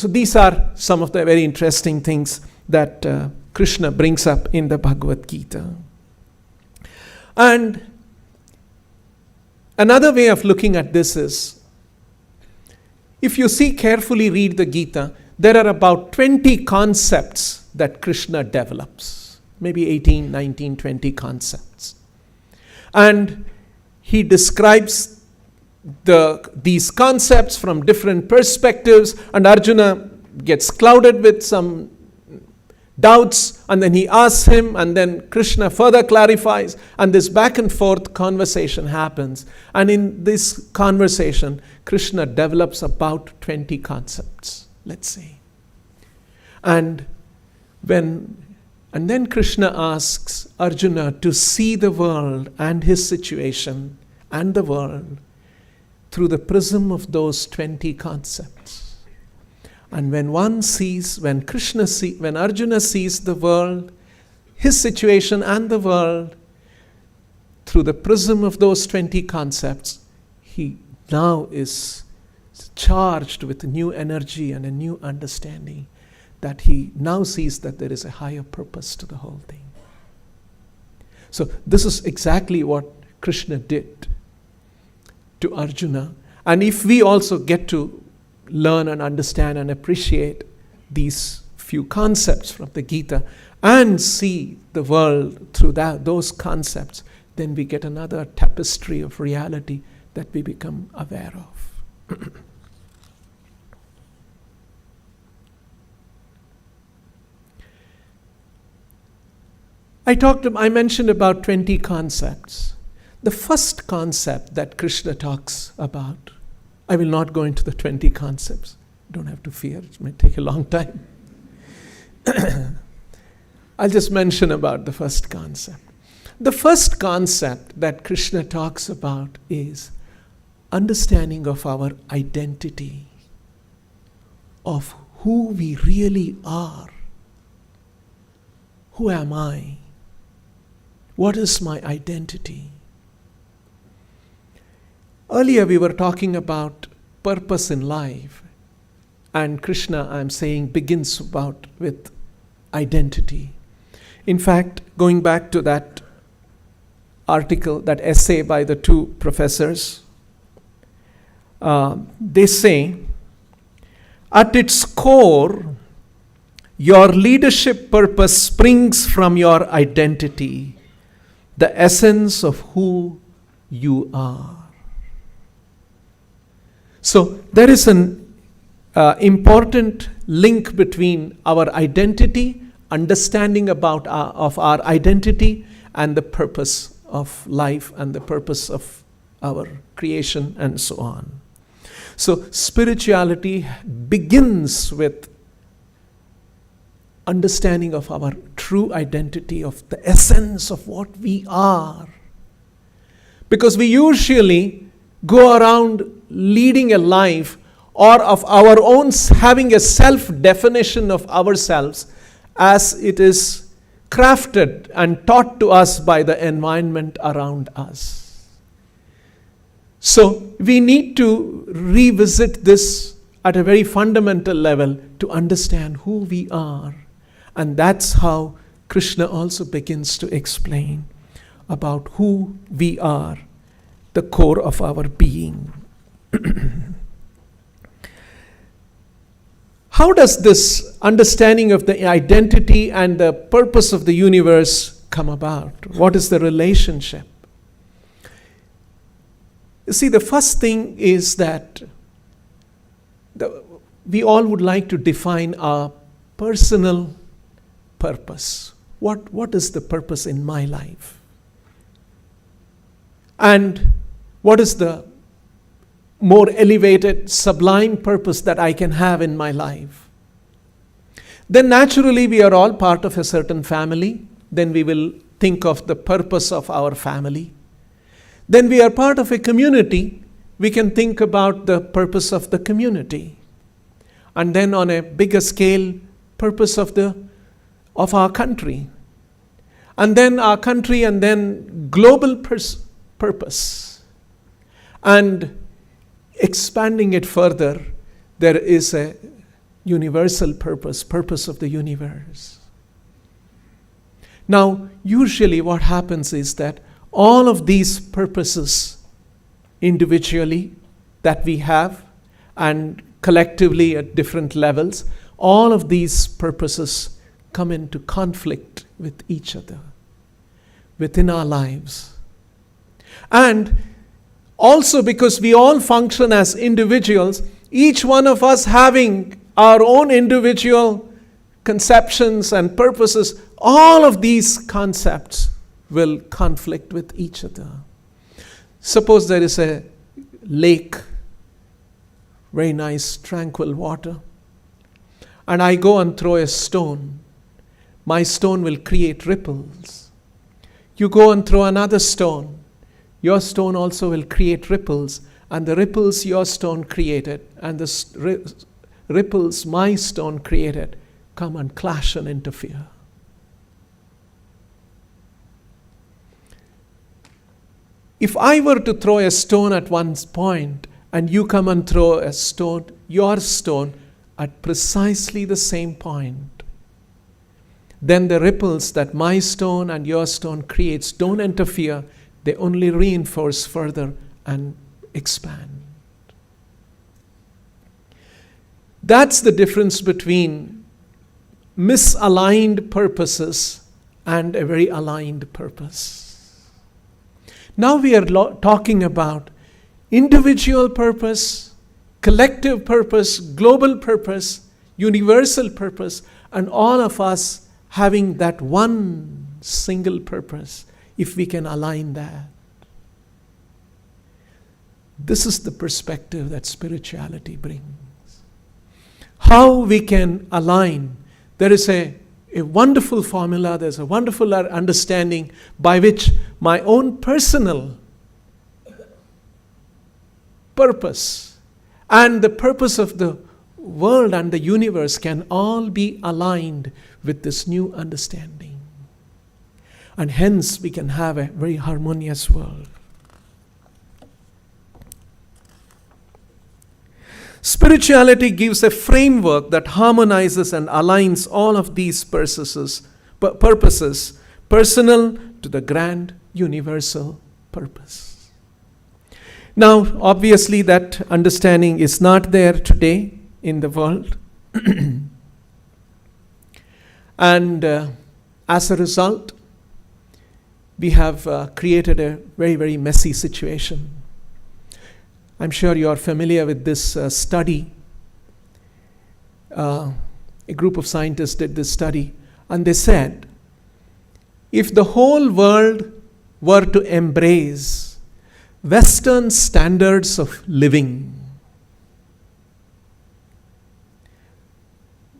B: these are some of the very interesting things that Krishna brings up in the Bhagavat Gita. And another way of looking at this is, if you carefully read the Gita, there are about 20 concepts that Krishna develops. Maybe 18, 19, 20 concepts. And he describes these concepts from different perspectives, and Arjuna gets clouded with some doubts, and then he asks him, and then Krishna further clarifies, and this back and forth conversation happens. And in this conversation, Krishna develops about 20 concepts, let's say. And then Krishna asks Arjuna to see the world and his situation and the world through the prism of those 20 concepts. And when Arjuna sees the world, his situation and the world through the prism of those 20 concepts, he now is charged with new energy and a new understanding, that he now sees that there is a higher purpose to the whole thing. So this is exactly what Krishna did to Arjuna. And if we also get to learn and understand and appreciate these few concepts from the Gita and see the world through those concepts, then we get another tapestry of reality that we become aware of. I mentioned about 20 concepts. The first concept that Krishna talks about, I will not go into the 20 concepts. Don't have to fear, it may take a long time. I'll just mention about the first concept. The first concept that Krishna talks about is understanding of our identity. of who we really are. Who am I? What is my identity? Earlier we were talking about purpose in life, and Krishna, I'm saying, begins with identity. In fact, going back to that article, that essay by the two professors, they say, at its core, your leadership purpose springs from your identity, the essence of who you are. So there is an important link between our identity, understanding of our identity, and the purpose of life and the purpose of our creation and so on. So spirituality begins with understanding of our true identity, of the essence of what we are. Because we usually go around leading a life or of our own, having a self-definition of ourselves as it is crafted and taught to us by the environment around us. So we need to revisit this at a very fundamental level to understand who we are. And that's how Krishna also begins to explain about who we are, the core of our being. How does this understanding of the identity and the purpose of the universe come about? What is the relationship? You see, the first thing is that we all would like to define our personal purpose. What is the purpose in my life? And what is the more elevated, sublime purpose that I can have in my life? Then naturally we are all part of a certain family. Then we will think of the purpose of our family. Then we are part of a community. We can think about the purpose of the community. And then on a bigger scale, purpose of our country. And then our country, and then global purpose. And expanding it further, there is a universal purpose of the universe. Now, usually what happens is that all of these purposes individually that we have and collectively at different levels, all of these purposes come into conflict with each other within our lives. And also because we all function as individuals, each one of us having our own individual conceptions and purposes, all of these concepts will conflict with each other. Suppose there is a lake, very nice, tranquil water, and I go and throw a stone. My stone will create ripples. You go and throw another stone. Your stone also will create ripples, and the ripples your stone created and the ripples my stone created come and clash and interfere. If I were to throw a stone at one point and you come and throw a stone, your stone, at precisely the same point, then the ripples that my stone and your stone creates don't interfere. They only reinforce further and expand. That's the difference between misaligned purposes and a very aligned purpose. Now we are talking about individual purpose, collective purpose, global purpose, universal purpose, and all of us having that one single purpose, if we can align that. This is the perspective that spirituality brings. How we can align. There is a wonderful formula, there's a wonderful understanding by which my own personal purpose and the purpose of the world and the universe can all be aligned with this new understanding. And hence we can have a very harmonious world. Spirituality gives a framework that harmonizes and aligns all of these purposes, personal to the grand universal purpose. Now, obviously, that understanding is not there today in the world. And as a result, we have created a very, very messy situation. I'm sure you are familiar with this study. A group of scientists did this study, and they said, if the whole world were to embrace Western standards of living,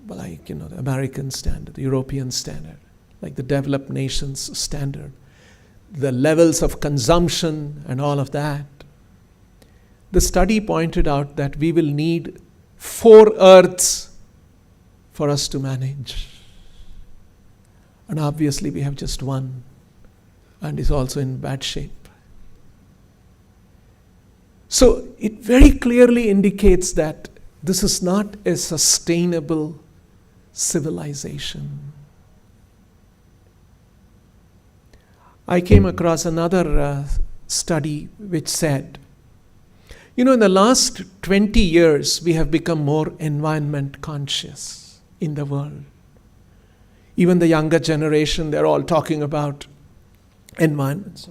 B: like, the American standard, the European standard, like the developed nations standard, the levels of consumption and all of that, the study pointed out that we will need 4 earths for us to manage. And obviously we have just one, and is also in bad shape. So it very clearly indicates that this is not a sustainable civilization. I came across another study which said, in the last 20 years, we have become more environment conscious in the world. Even the younger generation, they're all talking about environment.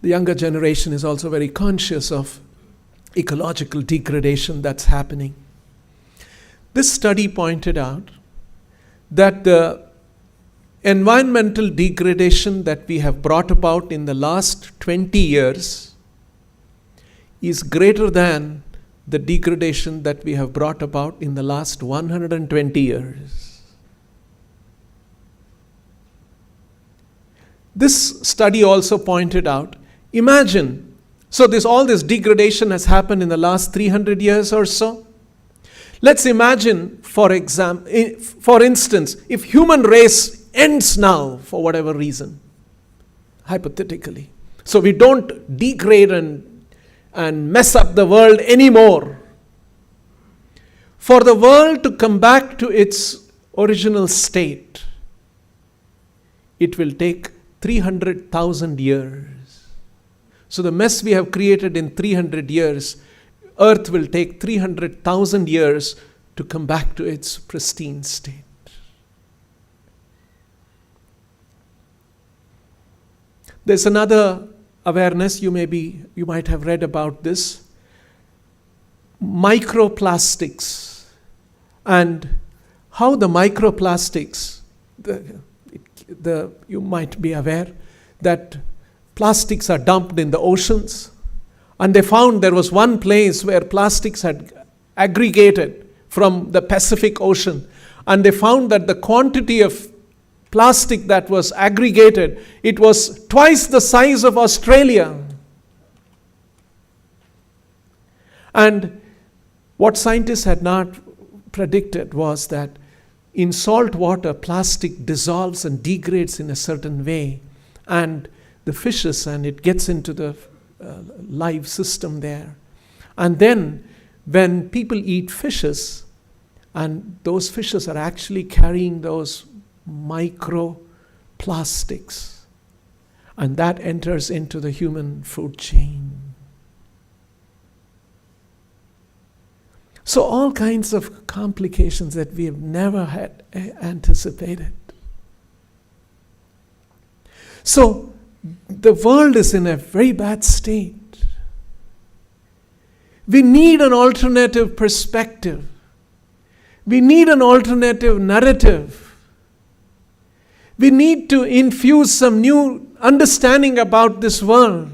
B: The younger generation is also very conscious of ecological degradation that's happening. This study pointed out that the environmental degradation that we have brought about in the last 20 years is greater than the degradation that we have brought about in the last 120 years. This study also pointed out, imagine, so all this degradation has happened in the last 300 years or so. Let's imagine, for instance, if human race ends now for whatever reason, hypothetically. So we don't degrade and mess up the world anymore. For the world to come back to its original state, it will take 300,000 years. So the mess we have created in 300 years, Earth will take 300,000 years to come back to its pristine state. There's another awareness, you might have read about this. Microplastics, and how the microplastics, you might be aware that plastics are dumped in the oceans, and they found there was one place where plastics had aggregated from the Pacific Ocean, and they found that the quantity of plastic that was aggregated, it was twice the size of Australia. And what scientists had not predicted was that in salt water, plastic dissolves and degrades in a certain way, and the fishes, and it gets into the live system there. And then when people eat fishes, and those fishes are actually carrying those microplastics, and that enters into the human food chain. So all kinds of complications that we have never had anticipated. So the world is in a very bad state. We need an alternative perspective. We need an alternative narrative. We need to infuse some new understanding about this world.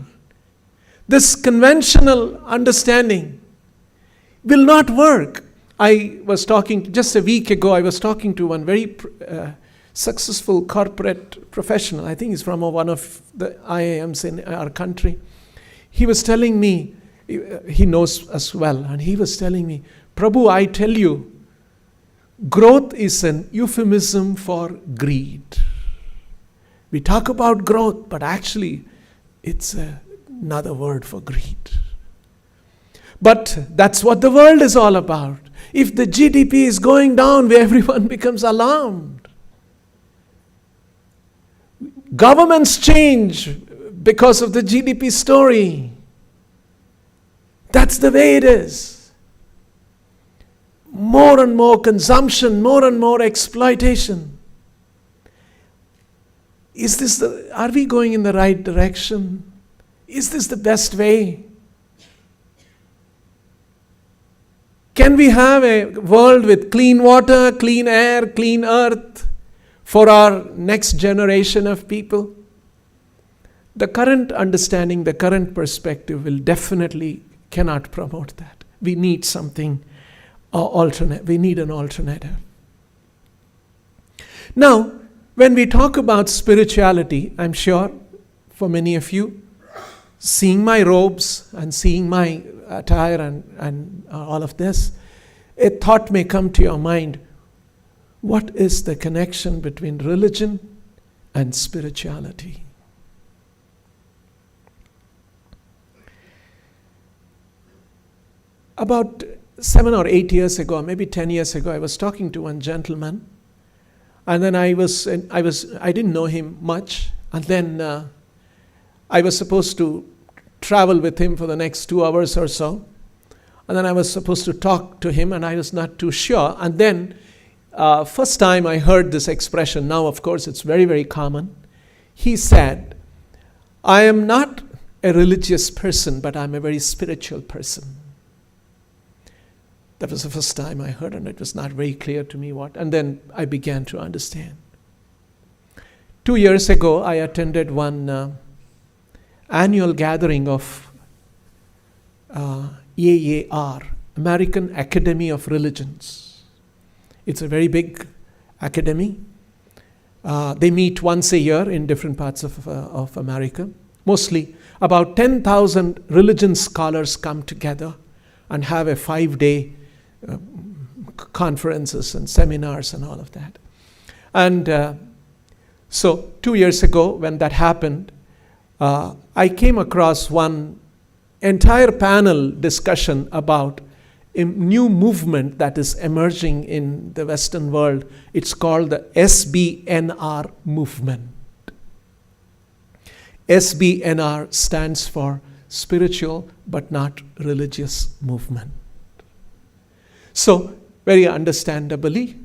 B: This conventional understanding will not work. I was talking, just a week ago, I was talking to one very successful corporate professional. I think he's from one of the IIMs in our country. He was telling me, he knows us well, and he was telling me, Prabhu, I tell you, growth is an euphemism for greed. We talk about growth, but actually it's another word for greed. But that's what the world is all about. If the GDP is going down, everyone becomes alarmed. Governments change because of the GDP story. That's the way it is. More and more consumption, more and more exploitation. Are we going in the right direction? Is this the best way? Can we have a world with clean water, clean air, clean earth for our next generation of people? The current understanding, the current perspective will definitely cannot promote that. We need something alternate. We need an alternative. Now, when we talk about spirituality, I'm sure for many of you, seeing my robes and seeing my attire and all of this, a thought may come to your mind. What is the connection between religion and spirituality? About 7 or 8 years ago, maybe 10 years ago, I was talking to one gentleman, and then I didn't know him much, and then I was supposed to travel with him for the next 2 hours or so, and then I was supposed to talk to him, and I was not too sure. And then first time I heard this expression, now of course it's very, very common. He said, I am not a religious person, but I'm a very spiritual person. That was the first time I heard, and it was not very clear to me what. And then I began to understand. 2 years ago, I attended one annual gathering of AAR, American Academy of Religions. It's a very big academy. They meet once a year in different parts of America. Mostly about 10,000 religion scholars come together and have a 5-day conferences and seminars and all of that. And so 2 years ago when that happened, I came across one entire panel discussion about a new movement that is emerging in the Western world. It's called the SBNR movement. SBNR stands for Spiritual but Not Religious Movement. So, very understandably,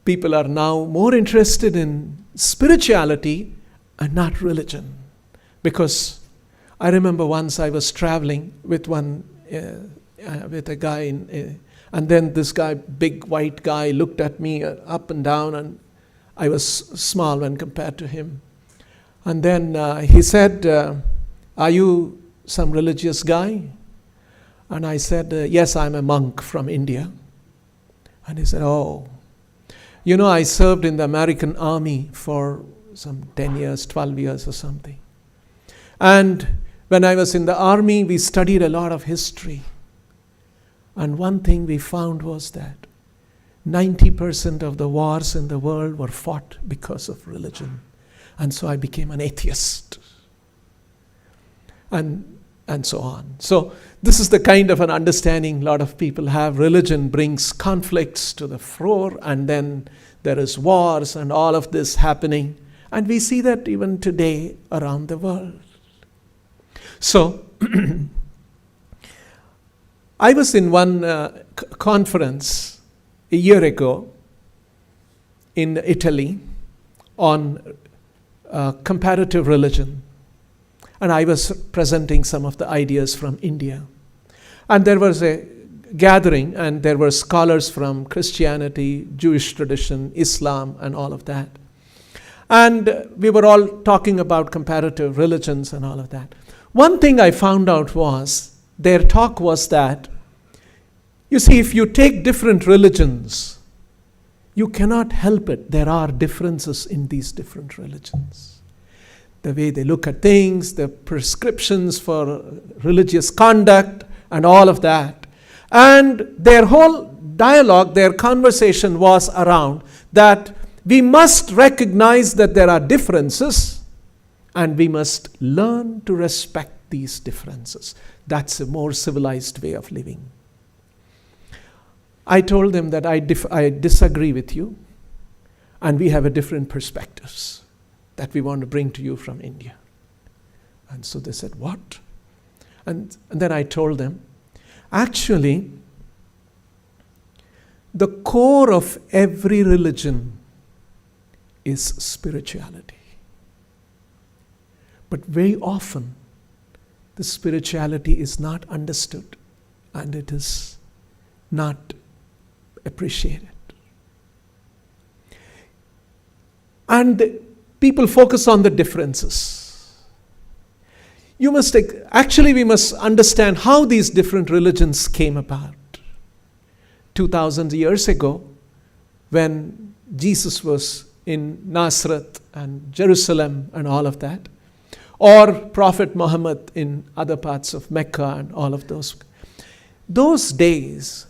B: people are now more interested in spirituality and not religion. Because I remember once I was traveling with with a guy, and then this guy, big white guy, looked at me up and down, and I was small when compared to him. And then he said, are you some religious guy? And I said, yes, I'm a monk from India. And he said, oh, you know, I served in the American army for some 10 years, 12 years or something. And when I was in the army, we studied a lot of history. And one thing we found was that 90% of the wars in the world were fought because of religion. And so I became an atheist. And so on. So this is the kind of an understanding a lot of people have. Religion brings conflicts to the fore, and then there is wars and all of this happening. And we see that even today around the world. So I was in one conference a year ago in Italy on comparative religion. And I was presenting some of the ideas from India. And there was a gathering, and there were scholars from Christianity, Jewish tradition, Islam, and all of that. And we were all talking about comparative religions and all of that. One thing I found out was, their talk was that, you see, if you take different religions, you cannot help it. There are differences in these different religions. The way they look at things, the prescriptions for religious conduct, and all of that. And their whole dialogue, their conversation was around that we must recognize that there are differences and we must learn to respect these differences. That's a more civilized way of living. I told them that I disagree with you and we have a different perspectives that we want to bring to you from India. And so they said, what? And then I told them, actually, the core of every religion is spirituality. But very often, the spirituality is not understood and it is not appreciated. And people focus on the differences. We must understand how these different religions came about. 2,000 years ago, when Jesus was in Nazareth and Jerusalem and all of that, or Prophet Muhammad in other parts of Mecca and all of those. Those days,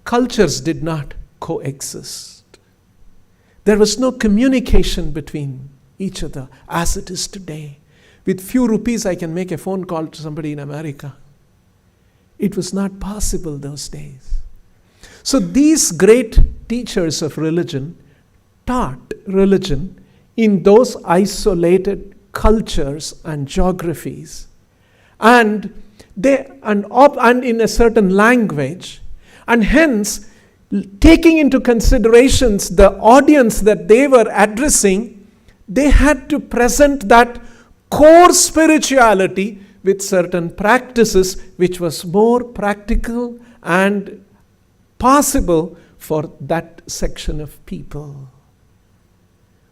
B: cultures did not coexist. There was no communication between each other as it is today. With few rupees, I can make a phone call to somebody in America. It was not possible those days. So these great teachers of religion taught religion in those isolated cultures and geographies, and in a certain language, and hence taking into considerations the audience that they were addressing, they had to present that core spirituality with certain practices which was more practical and possible for that section of people.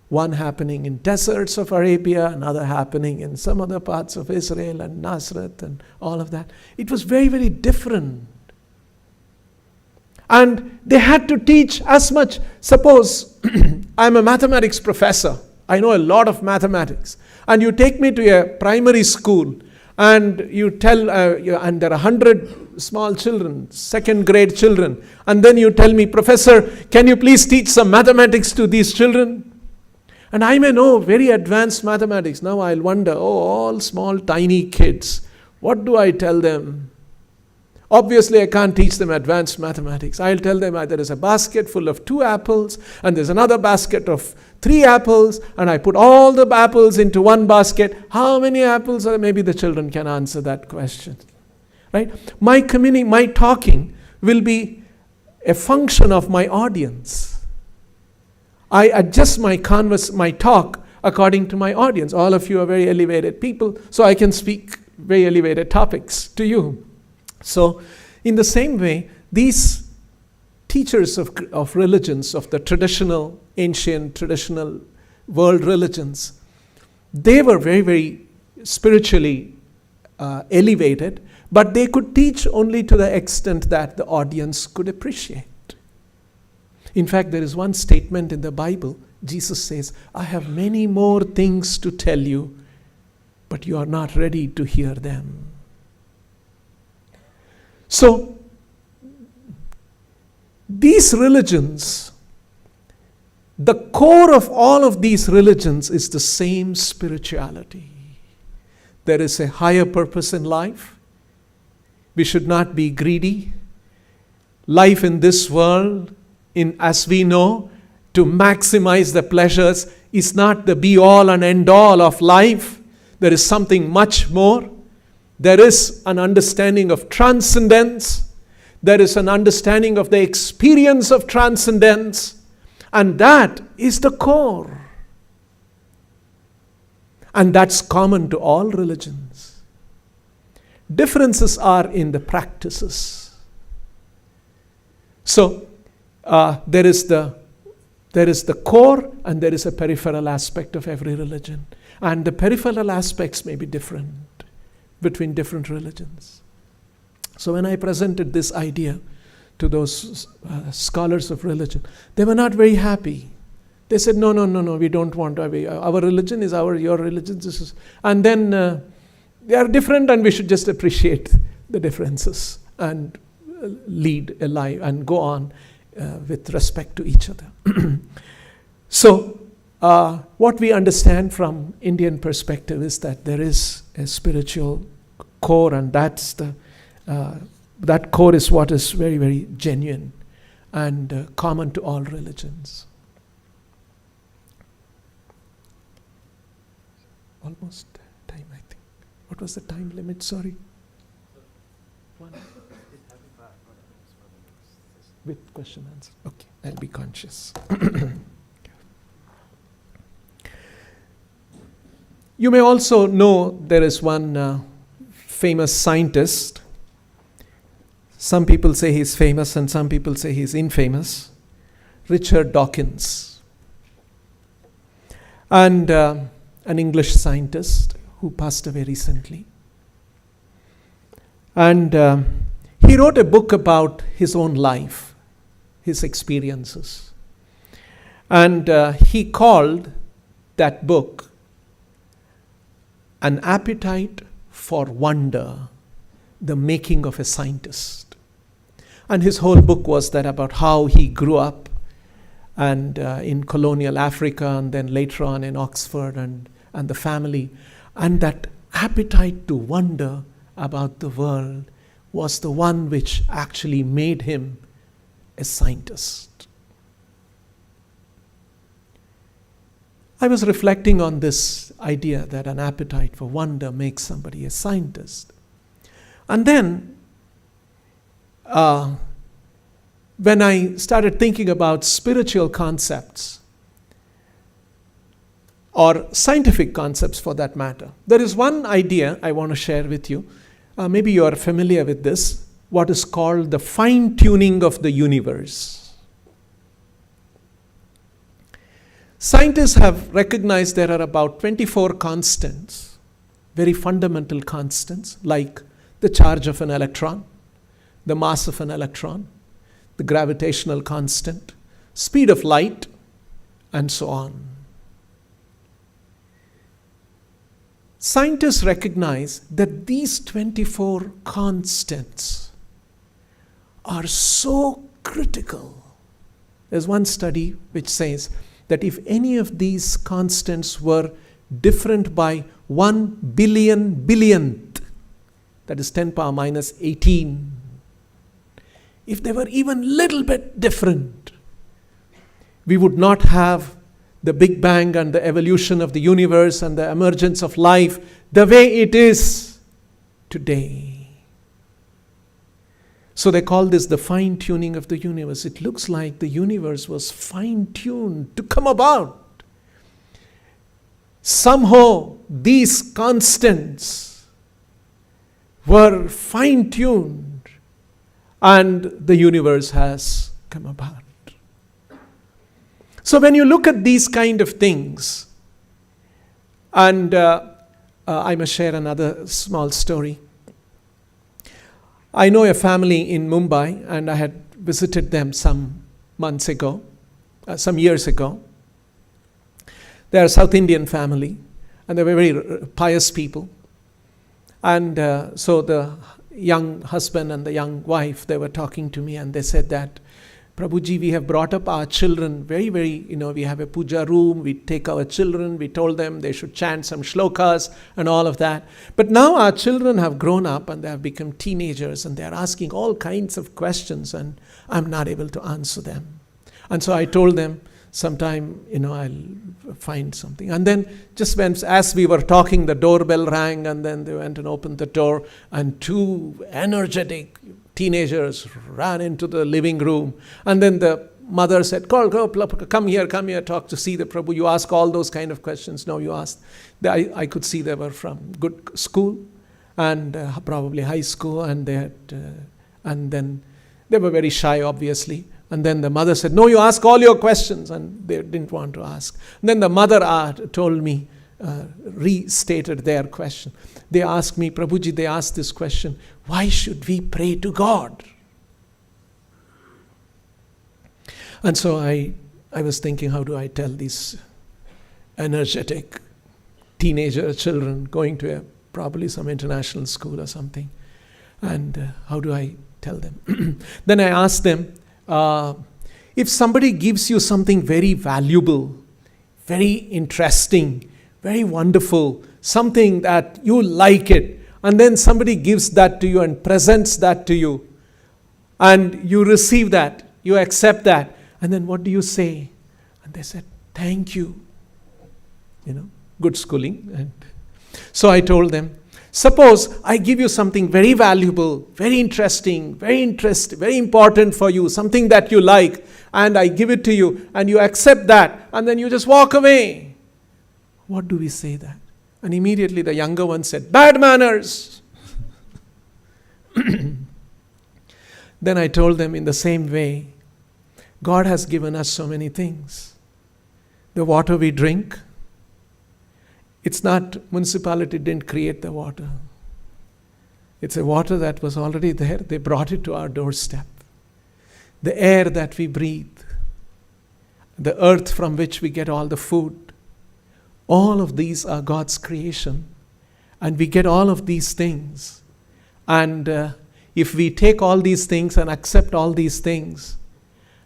B: One happening in deserts of Arabia, another happening in some other parts of Israel and Nazareth and all of that. It was very, very different. And they had to teach as much. Suppose I'm a mathematics professor. I know a lot of mathematics. And you take me to a primary school and you tell, and there are 100 small children, second grade children. And then you tell me, Professor, can you please teach some mathematics to these children? And I may know very advanced mathematics. Now I'll wonder, all small tiny kids, what do I tell them? Obviously I can't teach them advanced mathematics. I'll tell them there is a basket full of 2 apples and there's another basket of 3 apples and I put all the apples into one basket. How many apples are? Maybe the children can answer that question. Right? My talking will be a function of my audience. I adjust my talk according to my audience. All of you are very elevated people, so I can speak very elevated topics to you. So, in the same way, these teachers of religions, of the ancient traditional world religions, they were very, very spiritually elevated, but they could teach only to the extent that the audience could appreciate. In fact, there is one statement in the Bible. Jesus says, I have many more things to tell you, but you are not ready to hear them. So, these religions, the core of all of these religions is the same spirituality. There is a higher purpose in life. We should not be greedy. Life in this world, as we know, to maximize the pleasures is not the be-all and end-all of life. There is something much more. There is an understanding of transcendence. There is an understanding of the experience of transcendence. And that is the core. And that's common to all religions. Differences are in the practices. So, there is the core and there is a peripheral aspect of every religion. And the peripheral aspects may be different between different religions. So when I presented this idea to those scholars of religion. They were not very happy. They said, no, we don't want to. Our religion is your religion. And then they are different, and we should just appreciate the differences and lead a life and go on with respect to each other. So, what we understand from Indian perspective is that there is a spiritual core, and that's that core is what is very, very genuine and common to all religions. Almost time, I think. What was the time limit? Sorry. 1. With question answer. Okay, I'll be conscious. You may also know there is one famous scientist. Some people say he's famous and some people say he's infamous. Richard Dawkins. And an English scientist who passed away recently. And he wrote a book about his own life, his experiences. And he called that book An Appetite for Wonder, the Making of a Scientist. And his whole book was that about how he grew up and in colonial Africa, and then later on in Oxford, and the family. And that appetite to wonder about the world was the one which actually made him a scientist. I was reflecting on this idea that an appetite for wonder makes somebody a scientist. And then, when I started thinking about spiritual concepts, or scientific concepts for that matter, there is one idea I want to share with you. Maybe you are familiar with this, what is called the fine-tuning of the universe. Scientists have recognized there are about 24 constants, very fundamental constants, like the charge of an electron, the mass of an electron, the gravitational constant, speed of light, and so on. Scientists recognize that these 24 constants are so critical. There's one study which says that if any of these constants were different by 1 billion billionth, that is 10 power minus 18, if they were even little bit different, we would not have the Big Bang and the evolution of the universe and the emergence of life the way it is today. So they call this the fine-tuning of the universe. It looks like the universe was fine-tuned to come about. Somehow these constants were fine-tuned and the universe has come about. So when you look at these kind of things, and I must share another small story. I know a family in Mumbai, and I had visited them some years ago. They are a South Indian family, and they were very pious people. And so the young husband and the young wife, they were talking to me, and they said that, Prabhuji, we have brought up our children very, very, we have a puja room, we take our children, we told them they should chant some shlokas and all of that. But now our children have grown up and they have become teenagers and they are asking all kinds of questions and I'm not able to answer them. And so I told them sometime, I'll find something. And then just as we were talking, the doorbell rang and then they went and opened the door and 2 energetic teenagers ran into the living room. And then the mother said, come here, talk to see the Prabhu. You ask all those kind of questions. No, you asked. I could see they were from good school and probably high school. And and then they were very shy, obviously. And then the mother said, no, you ask all your questions. And they didn't want to ask. And then the mother told me, restated their question. They asked me, Prabhuji, they asked this question, why should we pray to God? And so I was thinking, how do I tell these energetic teenager children going to probably some international school or something, and how do I tell them? Then I asked them, if somebody gives you something very valuable, very interesting, very wonderful, something that you like it, and then somebody gives that to you and presents that to you, and you receive that, you accept that, and then what do you say? And they said, thank you. Good schooling. And so I told them, suppose I give you something very valuable, very interesting, very important for you, something that you like, and I give it to you, and you accept that, and then you just walk away. What do we say that? And immediately the younger one said, bad manners. Then I told them, in the same way, God has given us so many things. The water we drink, it's not, municipality didn't create the water. It's a water that was already there. They brought it to our doorstep. The air that we breathe, the earth from which we get all the food, all of these are God's creation. And we get all of these things. And if we take all these things and accept all these things,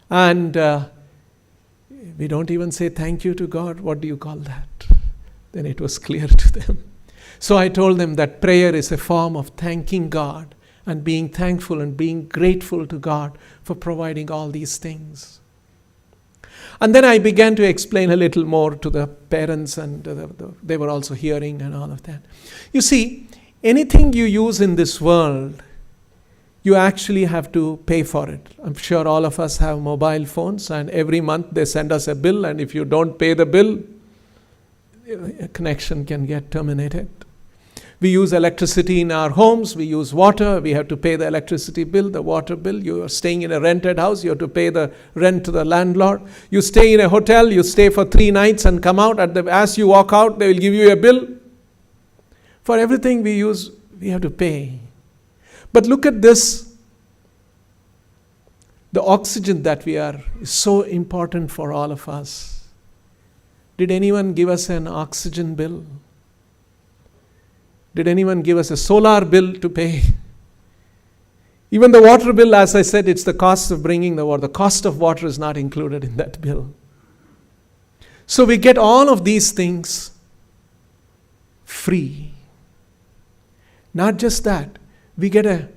B: and we don't even say thank you to God, what do you call that? Then it was clear to them. So I told them that prayer is a form of thanking God and being thankful and being grateful to God for providing all these things. And then I began to explain a little more to the parents, and they were also hearing and all of that. You see, anything you use in this world, you actually have to pay for it. I'm sure all of us have mobile phones, and every month they send us a bill, and if you don't pay the bill, a connection can get terminated. We use electricity in our homes, we use water, we have to pay the electricity bill, the water bill. You are staying in a rented house, you have to pay the rent to the landlord. You stay in a hotel, you stay for 3 nights and come out, as you walk out, they will give you a bill. For everything we use, we have to pay. But look at this. The oxygen that we are is so important for all of us. Did anyone give us an oxygen bill? Did anyone give us a solar bill to pay? Even the water bill, as I said, it's the cost of bringing the water. The cost of water is not included in that bill. So we get all of these things free. Not just that. We don't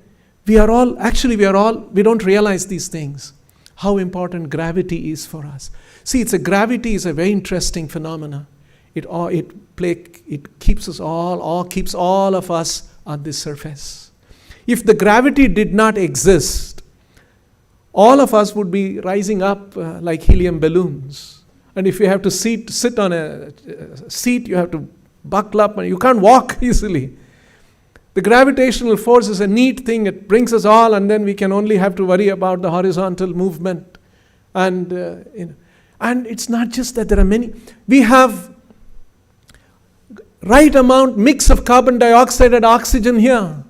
B: realize these things. How important gravity is for us. See, gravity is a very interesting phenomena. It keeps all of us on this surface. If the gravity did not exist, all of us would be rising up like helium balloons. And if you have to sit on a seat, you have to buckle up, and you can't walk easily. The gravitational force is a neat thing. It brings us all, and then we can only have to worry about the horizontal movement. And it's not just that there are many. We have right amount mix of carbon dioxide and oxygen here.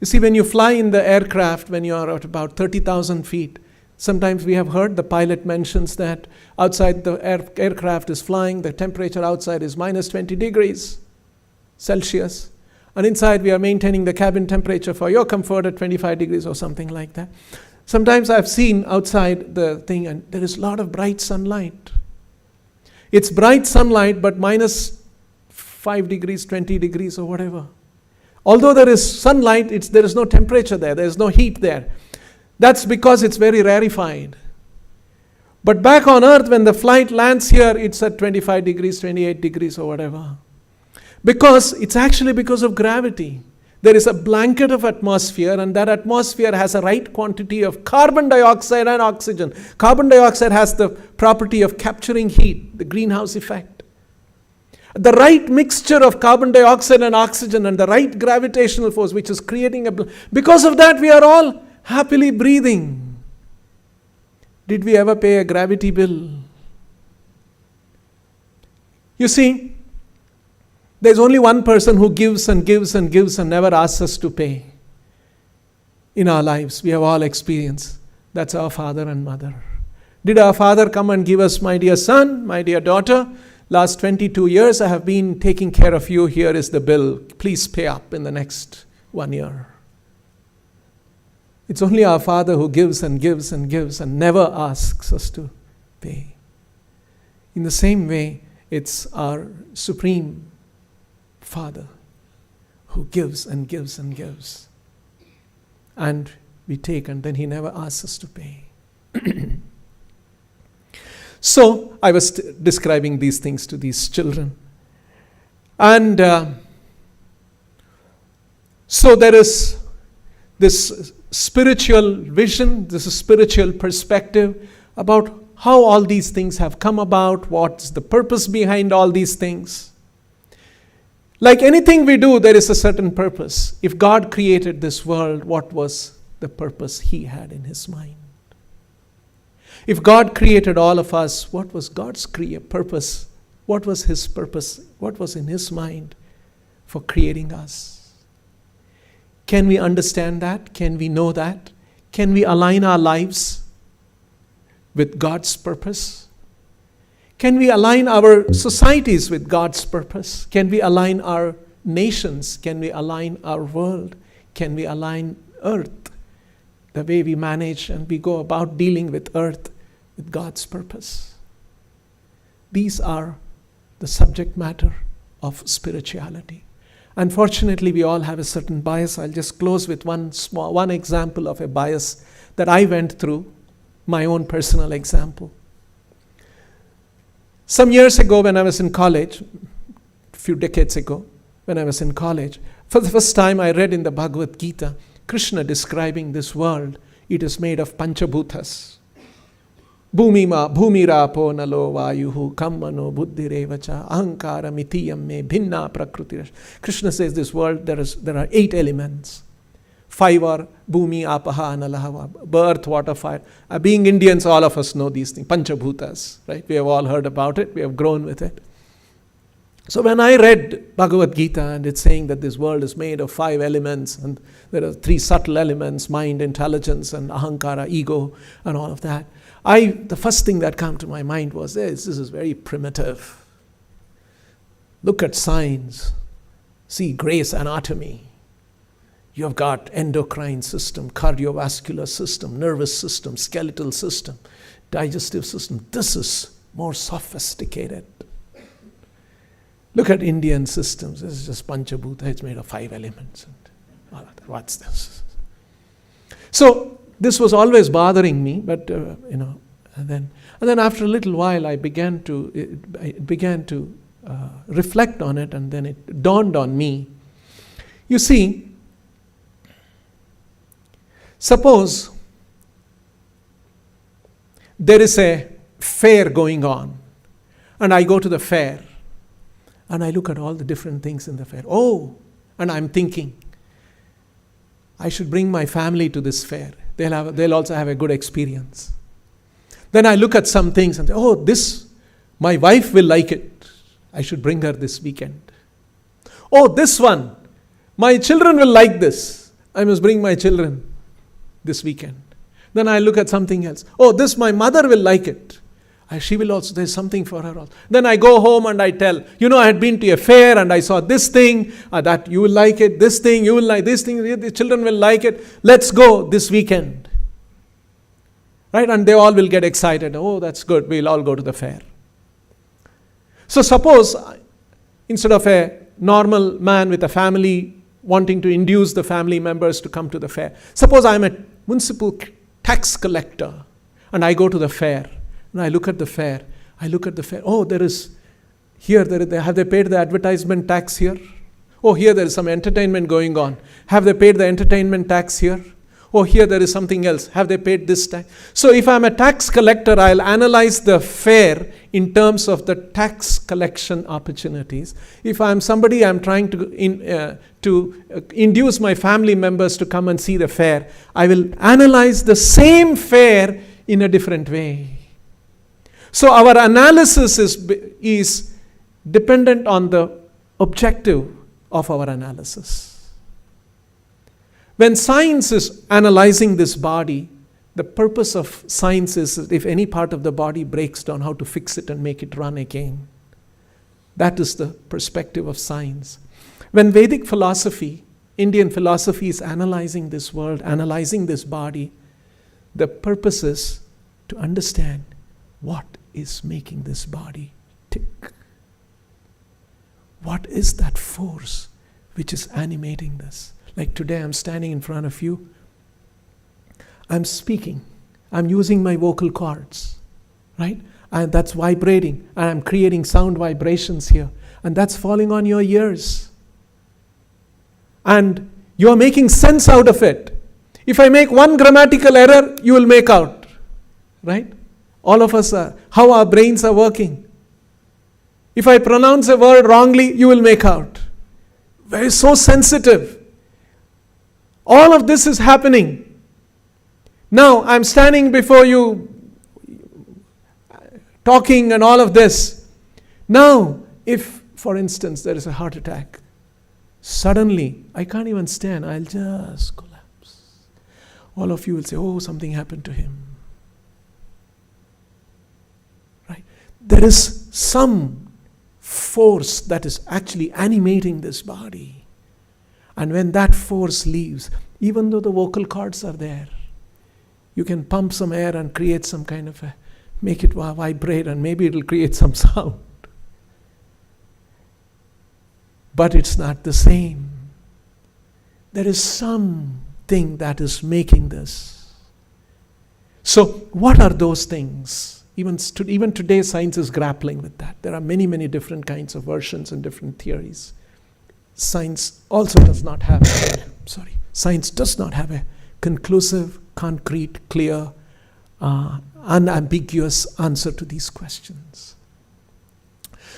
B: You see, when you fly in the aircraft, when you are at about 30,000 feet, sometimes we have heard the pilot mentions that outside the aircraft is flying, the temperature outside is minus 20 degrees Celsius. And inside we are maintaining the cabin temperature for your comfort at 25 degrees or something like that. Sometimes I've seen outside the thing, and there is a lot of bright sunlight. It's bright sunlight, but minus 5 degrees, 20 degrees or whatever. Although there is sunlight, there is no temperature there. There is no heat there. That's because it's very rarefied. But back on Earth, when the flight lands here, it's at 25 degrees, 28 degrees or whatever. Because it's actually because of gravity. There is a blanket of atmosphere, and that atmosphere has a right quantity of carbon dioxide and oxygen. Carbon dioxide has the property of capturing heat, the greenhouse effect. The right mixture of carbon dioxide and oxygen and the right gravitational force, which is creating because of that, we are all happily breathing. Did we ever pay a gravity bill? You see, there's only one person who gives and gives and gives and never asks us to pay in our lives. We have all experienced That's our father and mother. Did our father come and give us, my dear son, my dear daughter, last 22 years I have been taking care of you, here is the bill, please pay up in the next 1 year. It's only our Father who gives and gives and gives and never asks us to pay. In the same way, it's our Supreme Father who gives and gives and gives. And we take, and then He never asks us to pay. So, I was describing these things to these children. And so there is this spiritual vision, this spiritual perspective about how all these things have come about, what's the purpose behind all these things. Like anything we do, there is a certain purpose. If God created this world, what was the purpose He had in His mind? If God created all of us, what was God's purpose? What was His purpose? What was in His mind for creating us? Can we understand that? Can we know that? Can we align our lives with God's purpose? Can we align our societies with God's purpose? Can we align our nations? Can we align our world? Can we align earth? The way we manage and we go about dealing with earth with God's purpose. These are the subject matter of spirituality. Unfortunately, we all have a certain bias. I'll just close with one example of a bias that I went through, my own personal example. Some years ago when I was in college, a few decades ago, when I was in college, for the first time I read in the Bhagavat Gita, Krishna describing this world. It is made of panchabhutas. Bhumirapo nalo vayuhu kammano buddhirevacha ahankara mitiyam me bhinna prakriti. Krishna says this world, there are 8 elements. 5 are bhumi, apaha, analaha, earth, water, fire. Being Indians, all of us know these things, panchabhutas, right? We have all heard about it, we have grown with it. So when I read Bhagavat Gita and it's saying that this world is made of 5 elements and there are 3 subtle elements, mind, intelligence and ahankara, ego and all of that, the first thing that came to my mind was this is very primitive. Look at science. See Gray's anatomy. You have got endocrine system, cardiovascular system, nervous system, skeletal system, digestive system. This is more sophisticated. Look at Indian systems. This is just Panchabhuta. It's made of 5 elements. And what's this? So this was always bothering me, but and then after a little while, I began to reflect on it, and then it dawned on me. You see, suppose there is a fair going on, and I go to the fair, and I look at all the different things in the fair. Oh, and I'm thinking, I should bring my family to this fair. They'll also have a good experience. Then I look at some things and say, oh, my wife will like it. I should bring her this weekend. Oh, this one, my children will like this. I must bring my children this weekend. Then I look at something else. Oh, this, my mother will like it. She will also, there's something for her also. Then I go home and I tell, I had been to a fair and I saw this thing, that you will like it, this thing, you will like this thing, the children will like it. Let's go this weekend. Right? And they all will get excited. Oh, that's good. We'll all go to the fair. So suppose, instead of a normal man with a family wanting to induce the family members to come to the fair, suppose I'm a municipal tax collector and I go to the fair. And I look at the fair. Oh, have they paid the advertisement tax here? Oh, here there is some entertainment going on. Have they paid the entertainment tax here? Oh, here there is something else. Have they paid this tax? So if I'm a tax collector, I'll analyze the fair in terms of the tax collection opportunities. If I'm somebody, I'm trying to induce my family members to come and see the fair, I will analyze the same fair in a different way. So our analysis is dependent on the objective of our analysis. When science is analyzing this body, The purpose of science is that if any part of the body breaks down, how to fix it and make it run again. That is the perspective of science. When Vedic philosophy, Indian philosophy is analyzing this world, analyzing this body, the purpose is to understand what is making this body tick. What is that force which is animating this? Like today I'm standing in front of you. I'm speaking. I'm using my vocal cords, right? And that's vibrating. And I'm creating sound vibrations here. And that's falling on your ears. And you're making sense out of it. If I make one grammatical error, you will make out, right? All of us are, how our brains are working. If I pronounce a word wrongly, you will make out. We're so sensitive. All of this is happening. Now, I'm standing before you, talking and all of this. Now, if, for instance, there is a heart attack, suddenly, I can't even stand, I'll just collapse. All of you will say, oh, something happened to him. Right? There is some force that is actually animating this body. And when that force leaves, even though the vocal cords are there, you can pump some air and create some kind of make it vibrate, and maybe it'll create some sound. But it's not the same. There is something that is making this. So what are those things? Even today, science is grappling with that. There are many, many different kinds of versions and different theories. Science also does not have a conclusive, concrete, clear, unambiguous answer to these questions.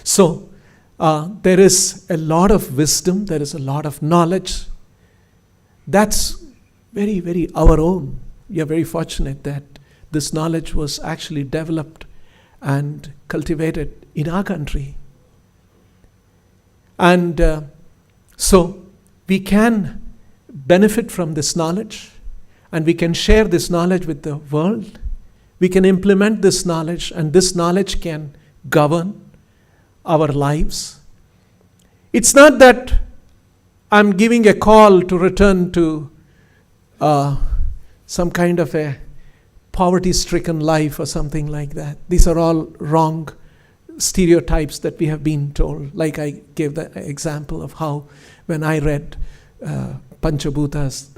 B: So, there is a lot of wisdom, there is a lot of knowledge. That's very, very our own. We are very fortunate that this knowledge was actually developed and cultivated in our country. And so we can benefit from this knowledge, and we can share this knowledge with the world. We can implement this knowledge, and this knowledge can govern our lives. It's not that I'm giving a call to return to some kind of a poverty-stricken life or something like that. These are all wrong stereotypes that we have been told. Like I gave the example of how when I read Panchabhutas,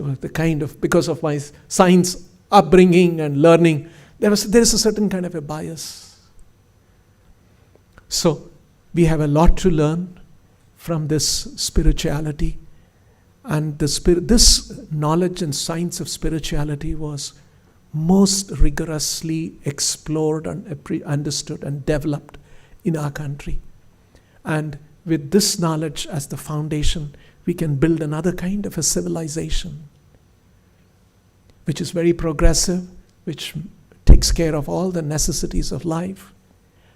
B: because of my science upbringing and learning, there is a certain kind of a bias. So we have a lot to learn from this spirituality, and this knowledge and science of spirituality was most rigorously explored and understood and developed in our country. And with this knowledge as the foundation, we can build another kind of a civilization, which is very progressive, which takes care of all the necessities of life,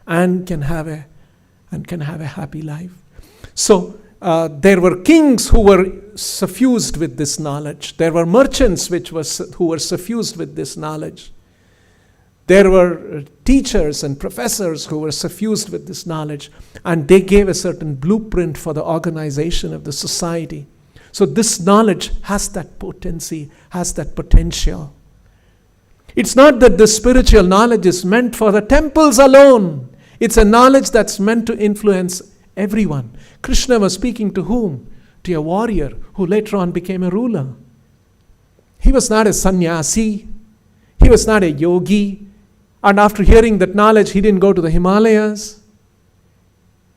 B: and can have a happy life. So there were kings who were suffused with this knowledge. There were merchants who were suffused with this knowledge. There were teachers and professors who were suffused with this knowledge, and they gave a certain blueprint for the organization of the society. So this knowledge has that potency, has that potential. It's not that the spiritual knowledge is meant for the temples alone. It's a knowledge that's meant to influence everyone. Krishna was speaking to whom? To a warrior who later on became a ruler. He was not a sannyasi. He was not a yogi. And after hearing that knowledge, he didn't go to the Himalayas.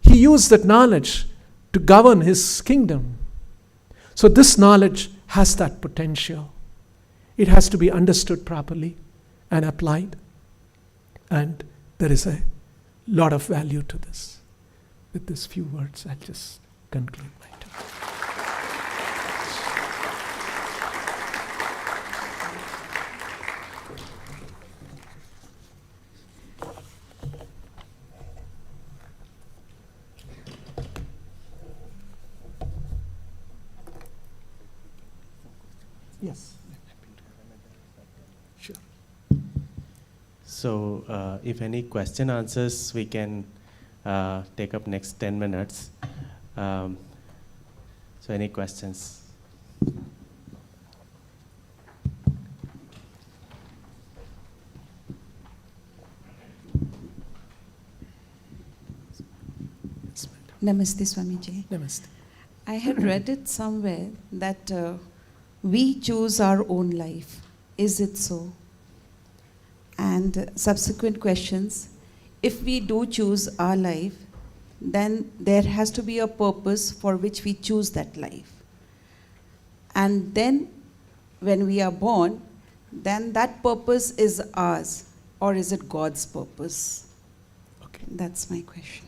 B: He used that knowledge to govern his kingdom. So this knowledge has that potential. It has to be understood properly and applied. And there is a lot of value to this. With these few words, I'll just conclude my talk. Yes. Sure.
A: So if any question answers, we can take up next 10 minutes. So any questions?
C: Namaste, Swamiji.
B: Namaste.
C: I had read it somewhere that we choose our own life. Is it so? And subsequent questions, if we do choose our life, then there has to be a purpose for which we choose that life. And then when we are born, then that purpose is ours, or is it God's purpose?
B: Okay.
C: That's my question.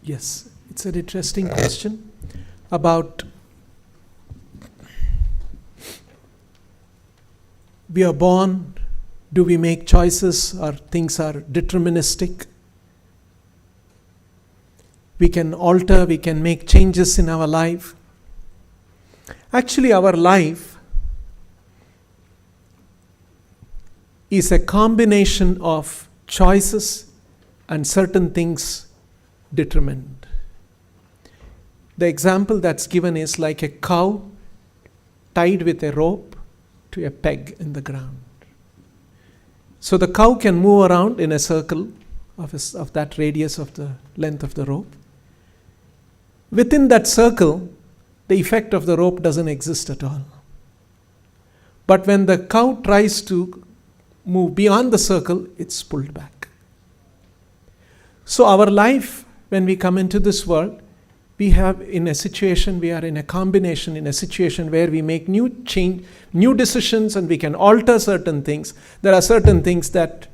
B: Yes, it's an interesting question about we are born, do we make choices or things are deterministic? We can alter, we can make changes in our life. Actually, our life is a combination of choices and certain things determined. The example that's given is like a cow tied with a rope to a peg in the ground. So the cow can move around in a circle of that radius of the length of the rope. Within that circle, the effect of the rope doesn't exist at all. But when the cow tries to move beyond the circle, it's pulled back. So our life, when we come into this world, we are in a combination, in a situation where we make new decisions and we can alter certain things. There are certain things that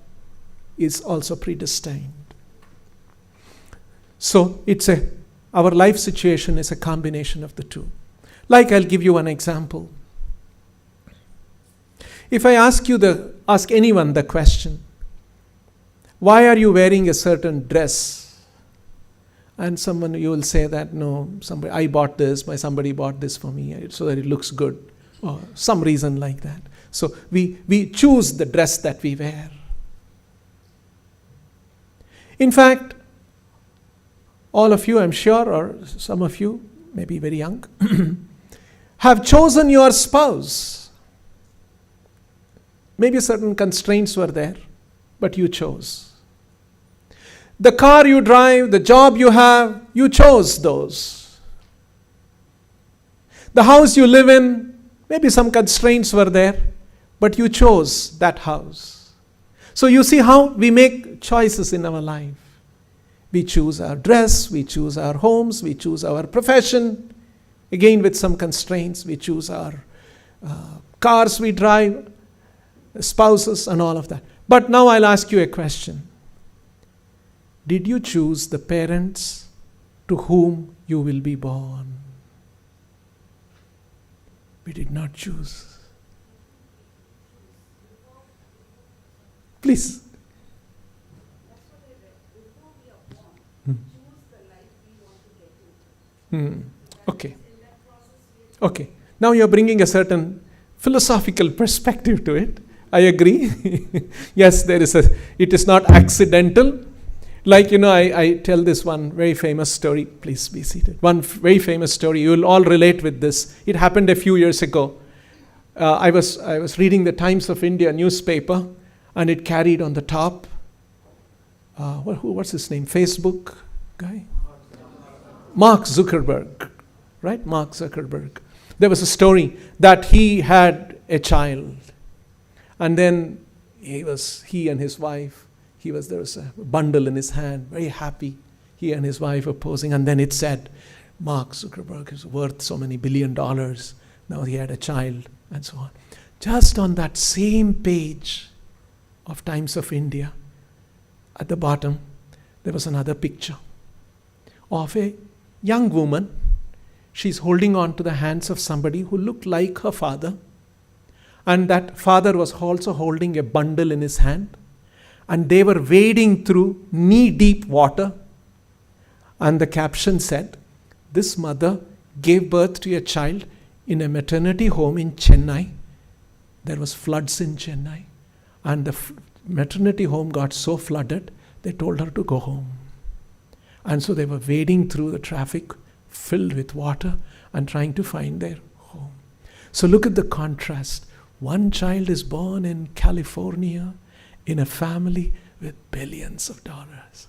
B: is also predestined. So our life situation is a combination of the two. Like I'll give you one example. If I ask anyone the question, why are you wearing a certain dress? And you will say that, no, I bought this, somebody bought this for me so that it looks good, or some reason like that. So we choose the dress that we wear. In fact, all of you, I'm sure, or some of you, maybe very young, have chosen your spouse. Maybe certain constraints were there, but you chose. The car you drive, the job you have, you chose those. The house you live in, maybe some constraints were there, but you chose that house. So you see how we make choices in our life. We choose our dress, we choose our homes, we choose our profession. Again, with some constraints, we choose our cars we drive, spouses, and all of that. But now I'll ask you a question. Did you choose the parents to whom you will be born? We did not choose. Please. Okay. Now you're bringing a certain philosophical perspective to it. I agree. Yes, it is not accidental. Like, I tell this one very famous story. Please be seated. One very famous story. You will all relate with this. It happened a few years ago. I was reading the Times of India newspaper, and it carried on the top, what's his name? Facebook guy? Mark Zuckerberg. Right? Mark Zuckerberg. There was a story that he had a child. And then he and his wife, there was a bundle in his hand, very happy. He and his wife were posing, and then it said, Mark Zuckerberg is worth so many $1 billion. Now he had a child, and so on. Just on that same page of Times of India, at the bottom, there was another picture of a young woman. She's holding on to the hands of somebody who looked like her father. And that father was also holding a bundle in his hand. And they were wading through knee-deep water. And the caption said, this mother gave birth to a child in a maternity home in Chennai. There was floods in Chennai. And the maternity home got so flooded, they told her to go home. And so they were wading through the traffic filled with water and trying to find their home. So look at the contrast. One child is born in California in a family with billions of dollars.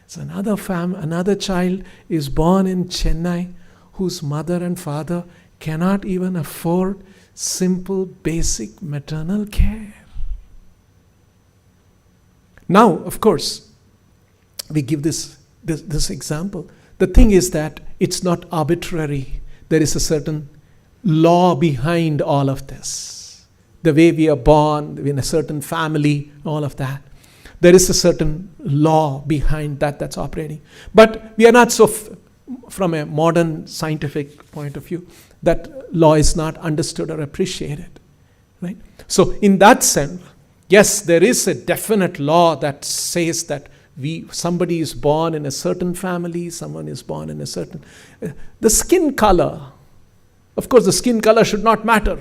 B: So another child is born in Chennai whose mother and father cannot even afford simple basic maternal care. Now, of course, we give this example. The thing is that it's not arbitrary. There is a certain law behind all of this. The way we are born, in a certain family, all of that. There is a certain law behind that's operating. But we are not so, from a modern scientific point of view, that law is not understood or appreciated. Right? So in that sense, yes, there is a definite law that says that somebody is born in a certain family, someone is born in a certain... the skin color, of course the skin color should not matter.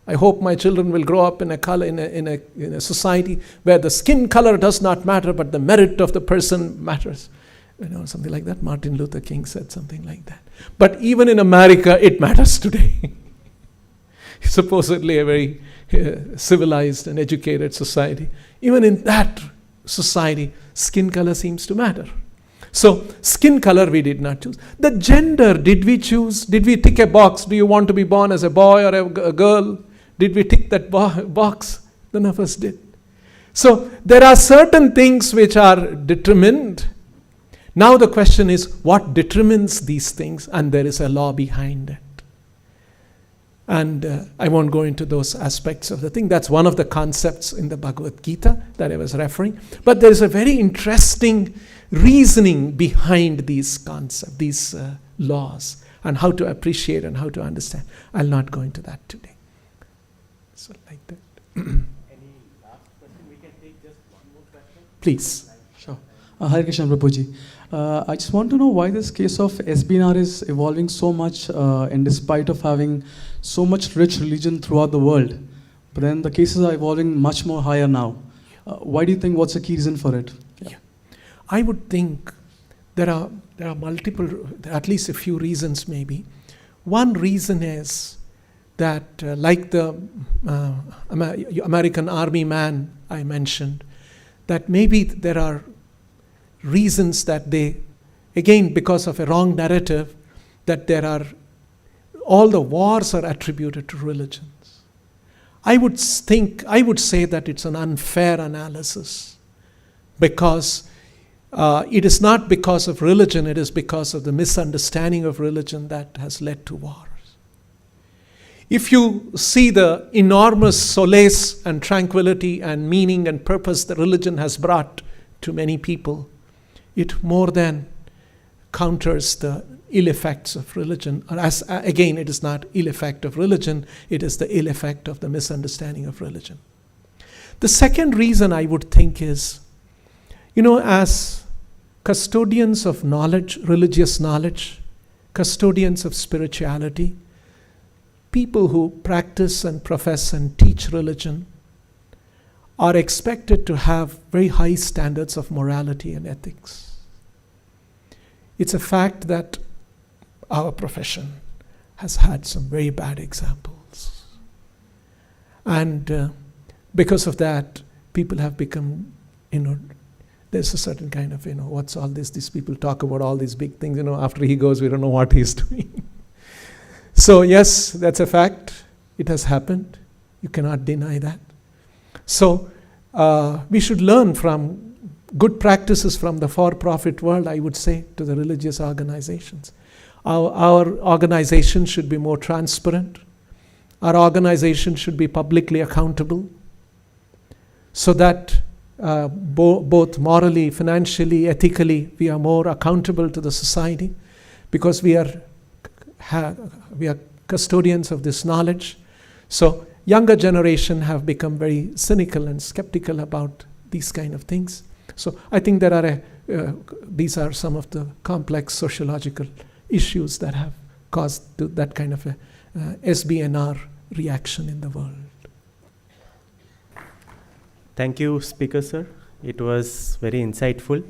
B: I hope my children will grow up in a society where the skin color does not matter, but the merit of the person matters. Something like that. Martin Luther King said something like that. But even in America, it matters today. Supposedly a very civilized and educated society. Even in that society, skin color seems to matter. So, skin color we did not choose. The gender, did we choose? Did we tick a box? Do you want to be born as a boy or a girl? Did we tick that box? None of us did. So, there are certain things which are determined. Now the question is, what determines these things? And there is a law behind it. And I won't go into those aspects of the thing. That's one of the concepts in the Bhagavat Gita that I was referring. But there is a very interesting reasoning behind these concepts, these laws, and how to appreciate and how to understand. I'll not go into that today. So like that.
A: Any last question? We can take just one more question.
B: Please.
D: Sure. Hare Krishna Prabhuji. I just want to know why this case of SBNR is evolving so much in despite of having so much rich religion throughout the world. But then the cases are evolving much more higher now. Why do you think, what's the key reason for it?
B: Yeah. I would think there are multiple, at least a few reasons maybe. One reason is that like the American Army man I mentioned, that maybe there are reasons that they, again because of a wrong narrative, that all the wars are attributed to religions. I would say that it's an unfair analysis, because it is not because of religion, it is because of the misunderstanding of religion that has led to wars. If you see the enormous solace and tranquility and meaning and purpose that religion has brought to many people, it more than counters the ill effects of religion. Or again, it is not ill effect of religion, it is the ill effect of the misunderstanding of religion. The second reason I would think is, as custodians of knowledge, religious knowledge, custodians of spirituality, people who practice and profess and teach religion are expected to have very high standards of morality and ethics. It's a fact that our profession has had some very bad examples. And because of that, people have become, there's a certain kind of, what's all this? These people talk about all these big things, after he goes, we don't know what he's doing. So yes, that's a fact. It has happened. You cannot deny that. So we should learn from good practices from the for-profit world, I would say, to the religious organizations. Our organization should be more transparent. Our organization should be publicly accountable, so that both morally, financially, ethically, we are more accountable to the society, because we are custodians of this knowledge. So younger generation have become very cynical and skeptical about these kind of things. So I think these are some of the complex sociological issues that have caused that kind of a SBNR reaction in the world.
A: Thank you, Speaker Sir. It was very insightful.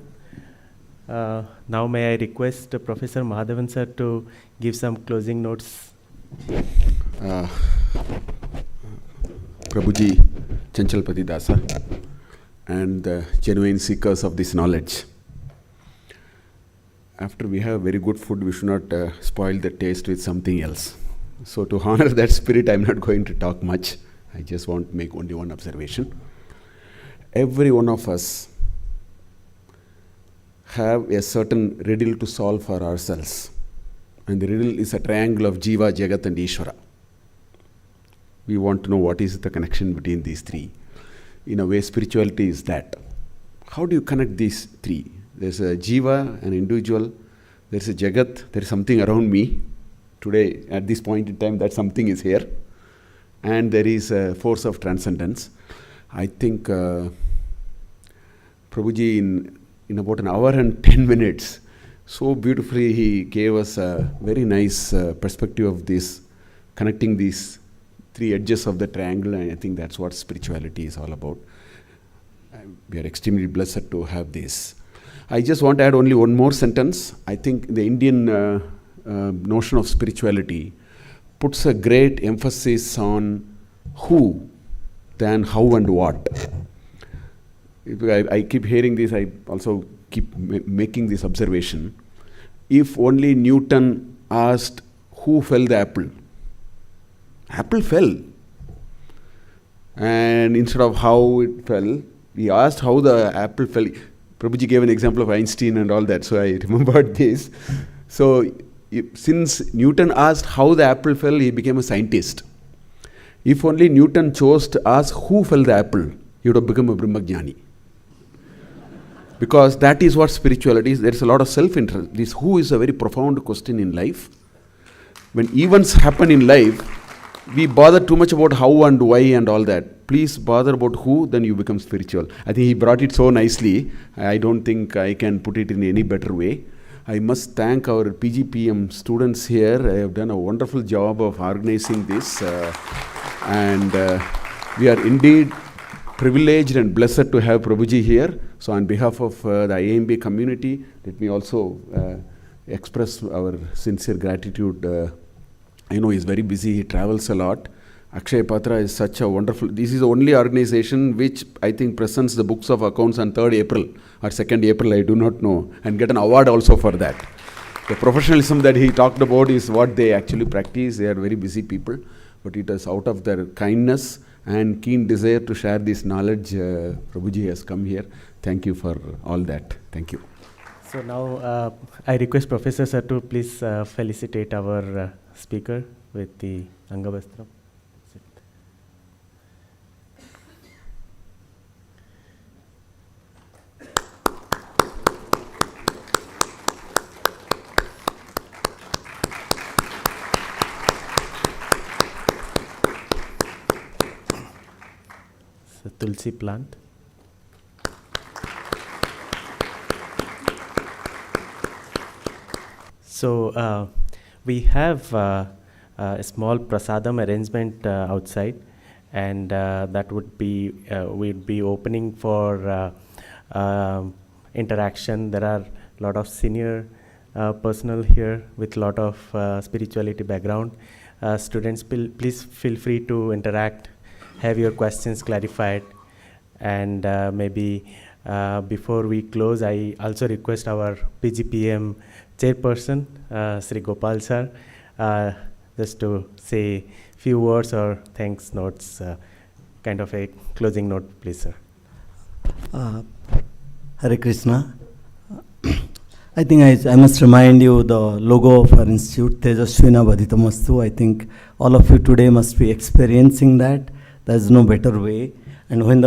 A: Now may I request Professor Mahadevan Sir to give some closing notes.
E: Prabhuji, Chanchalapathi Dasa, and the genuine seekers of this knowledge. After we have very good food, we should not spoil the taste with something else. So to honor that spirit, I'm not going to talk much. I just want to make only one observation. Every one of us have a certain riddle to solve for ourselves. And the riddle is a triangle of Jiva, Jagat and Ishvara. We want to know what is the connection between these three. In a way, spirituality is that. How do you connect these three? There's a Jiva, an individual. There's a Jagat, there's something around me. Today, at this point in time, that something is here. And there is a force of transcendence. I think Prabhuji, in about an hour and 10 minutes, so beautifully he gave us a very nice perspective of this, connecting these three edges of the triangle, and I think that's what spirituality is all about. We are extremely blessed to have this. I just want to add only one more sentence. I think the Indian notion of spirituality puts a great emphasis on who than how and what. I keep hearing this, I also keep making this observation. If only Newton asked who fell the apple, apple fell. And instead of how it fell, he asked how the apple fell. Prabhuji gave an example of Einstein and all that, so I remembered this. So since Newton asked how the apple fell, he became a scientist. If only Newton chose to ask who fell the apple, he would have become a Brahmajnani. Because that is what spirituality is. There is a lot of self-interest. This who is a very profound question in life. When events happen in life, we bother too much about how and why and all that. Please bother about who, then you become spiritual. I think he brought it so nicely. I don't think I can put it in any better way. I must thank our PGPEM students here. They have done a wonderful job of organizing this. And we are indeed privileged and blessed to have Prabhuji here. So on behalf of the IIMB community, let me also express our sincere gratitude. I know he's very busy, he travels a lot. Akshaya Patra is such a wonderful, this is the only organization which I think presents the books of accounts on 3rd April or 2nd April, I do not know, and get an award also for that. The professionalism that he talked about is what they actually practice. They are very busy people, but it is out of their kindness and keen desire to share this knowledge. Prabhuji has come here. Thank you for all that. Thank you.
A: So now I request Professor Sir to please felicitate our speaker with the Angavastram. The Tulsi plant. So we have a small prasadam arrangement outside, and that would be we'd be opening for interaction. There are a lot of senior personnel here with a lot of spirituality background. Students, please feel free to interact, have your questions clarified, and maybe before we close, I also request our PGPEM chairperson, Sri Gopal sir, just to say few words or thanks notes, kind of a closing note, please, sir.
F: Hare Krishna. I think I must remind you the logo of our institute, Tejasvina Vaditamastu. I think all of you today must be experiencing that. There is no better way. And when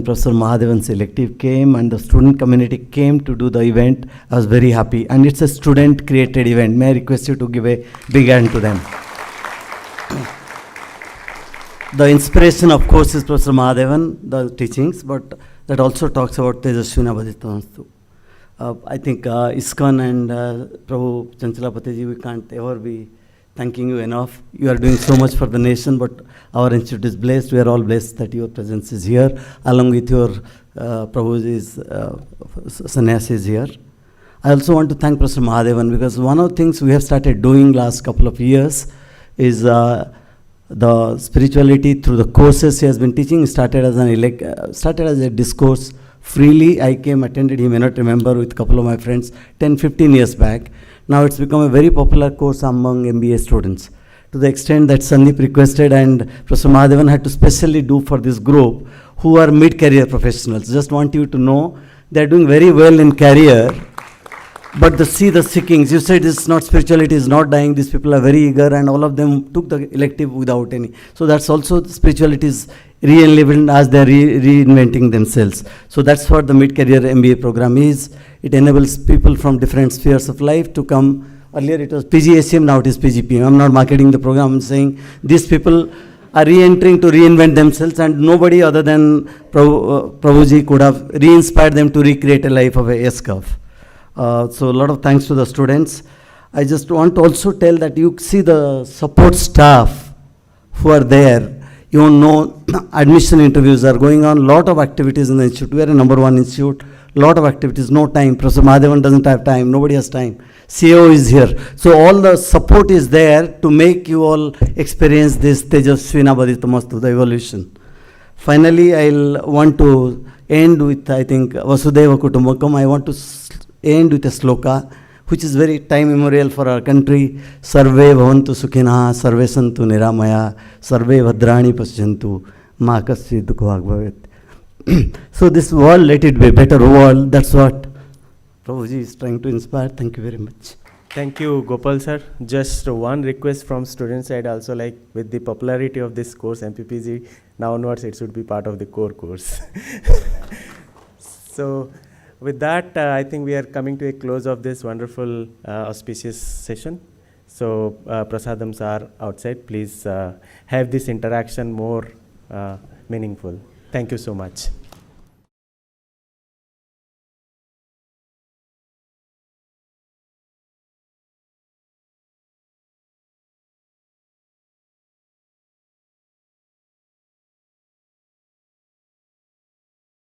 F: Professor Mahadevan's elective came and the student community came to do the event, I was very happy. And it's a student-created event. May I request you to give a big hand to them. The inspiration, of course, is Professor Mahadevan, the teachings, but that also talks about Tejasvina Vaditamastu. I think ISKCON and Prabhu Chanchalapathi ji, we can't ever be thanking you enough. You are doing so much for the nation, but our institute is blessed. We are all blessed that your presence is here, along with your Prabhuji's sannyasis here. I also want to thank Professor Mahadevan, because one of the things we have started doing last couple of years is the spirituality through the courses he has been teaching. Started as a discourse freely. I came, attended, you may not remember, with a couple of my friends 10-15 years back. Now it's become a very popular course among MBA students, to the extent that Sandeep requested and Professor Mahadevan had to specially do for this group who are mid-career professionals. Just want you to know they are doing very well in career. But see the seekings, you said it's not spirituality, is not dying, these people are very eager, and all of them took the elective without any. So that's also, spirituality is re-enlivened as they're reinventing themselves. So that's what the mid-career MBA program is. It enables people from different spheres of life to come. Earlier it was PGACM, now it is PGPEM. I'm not marketing the program, I'm saying these people are re-entering to reinvent themselves, and nobody other than Prabhuji could have re-inspired them to recreate a life of a S-curve. So a lot of thanks to the students. I just want to also tell that you see the support staff who are there. You know, admission interviews are going on, lot of activities in the institute. We are a number 1 institute, lot of activities, no time. Professor Mahadevan doesn't have time, nobody has time. CEO is here. So all the support is there to make you all experience this Tejasvina Baditamastu, the evolution. Finally, I'll want to end with, I think, Vasudeva Kutumbakam. I want to end with a sloka, which is very time immemorial for our country. Sarve bhavantu sukhinaha, sarve santu niramaya, sarve bhadrani paschyantu, ma kasya dukha bhavet. So this world, let it be a better world. That's what Prabhuji is trying to inspire. Thank you very much.
A: Thank you, Gopal sir. Just one request from student side also, like with the popularity of this course, MPPG, now onwards it should be part of the core course. So with that, I think we are coming to a close of this wonderful auspicious session. So prasadams are outside. Please have this interaction more meaningful. Thank you so much.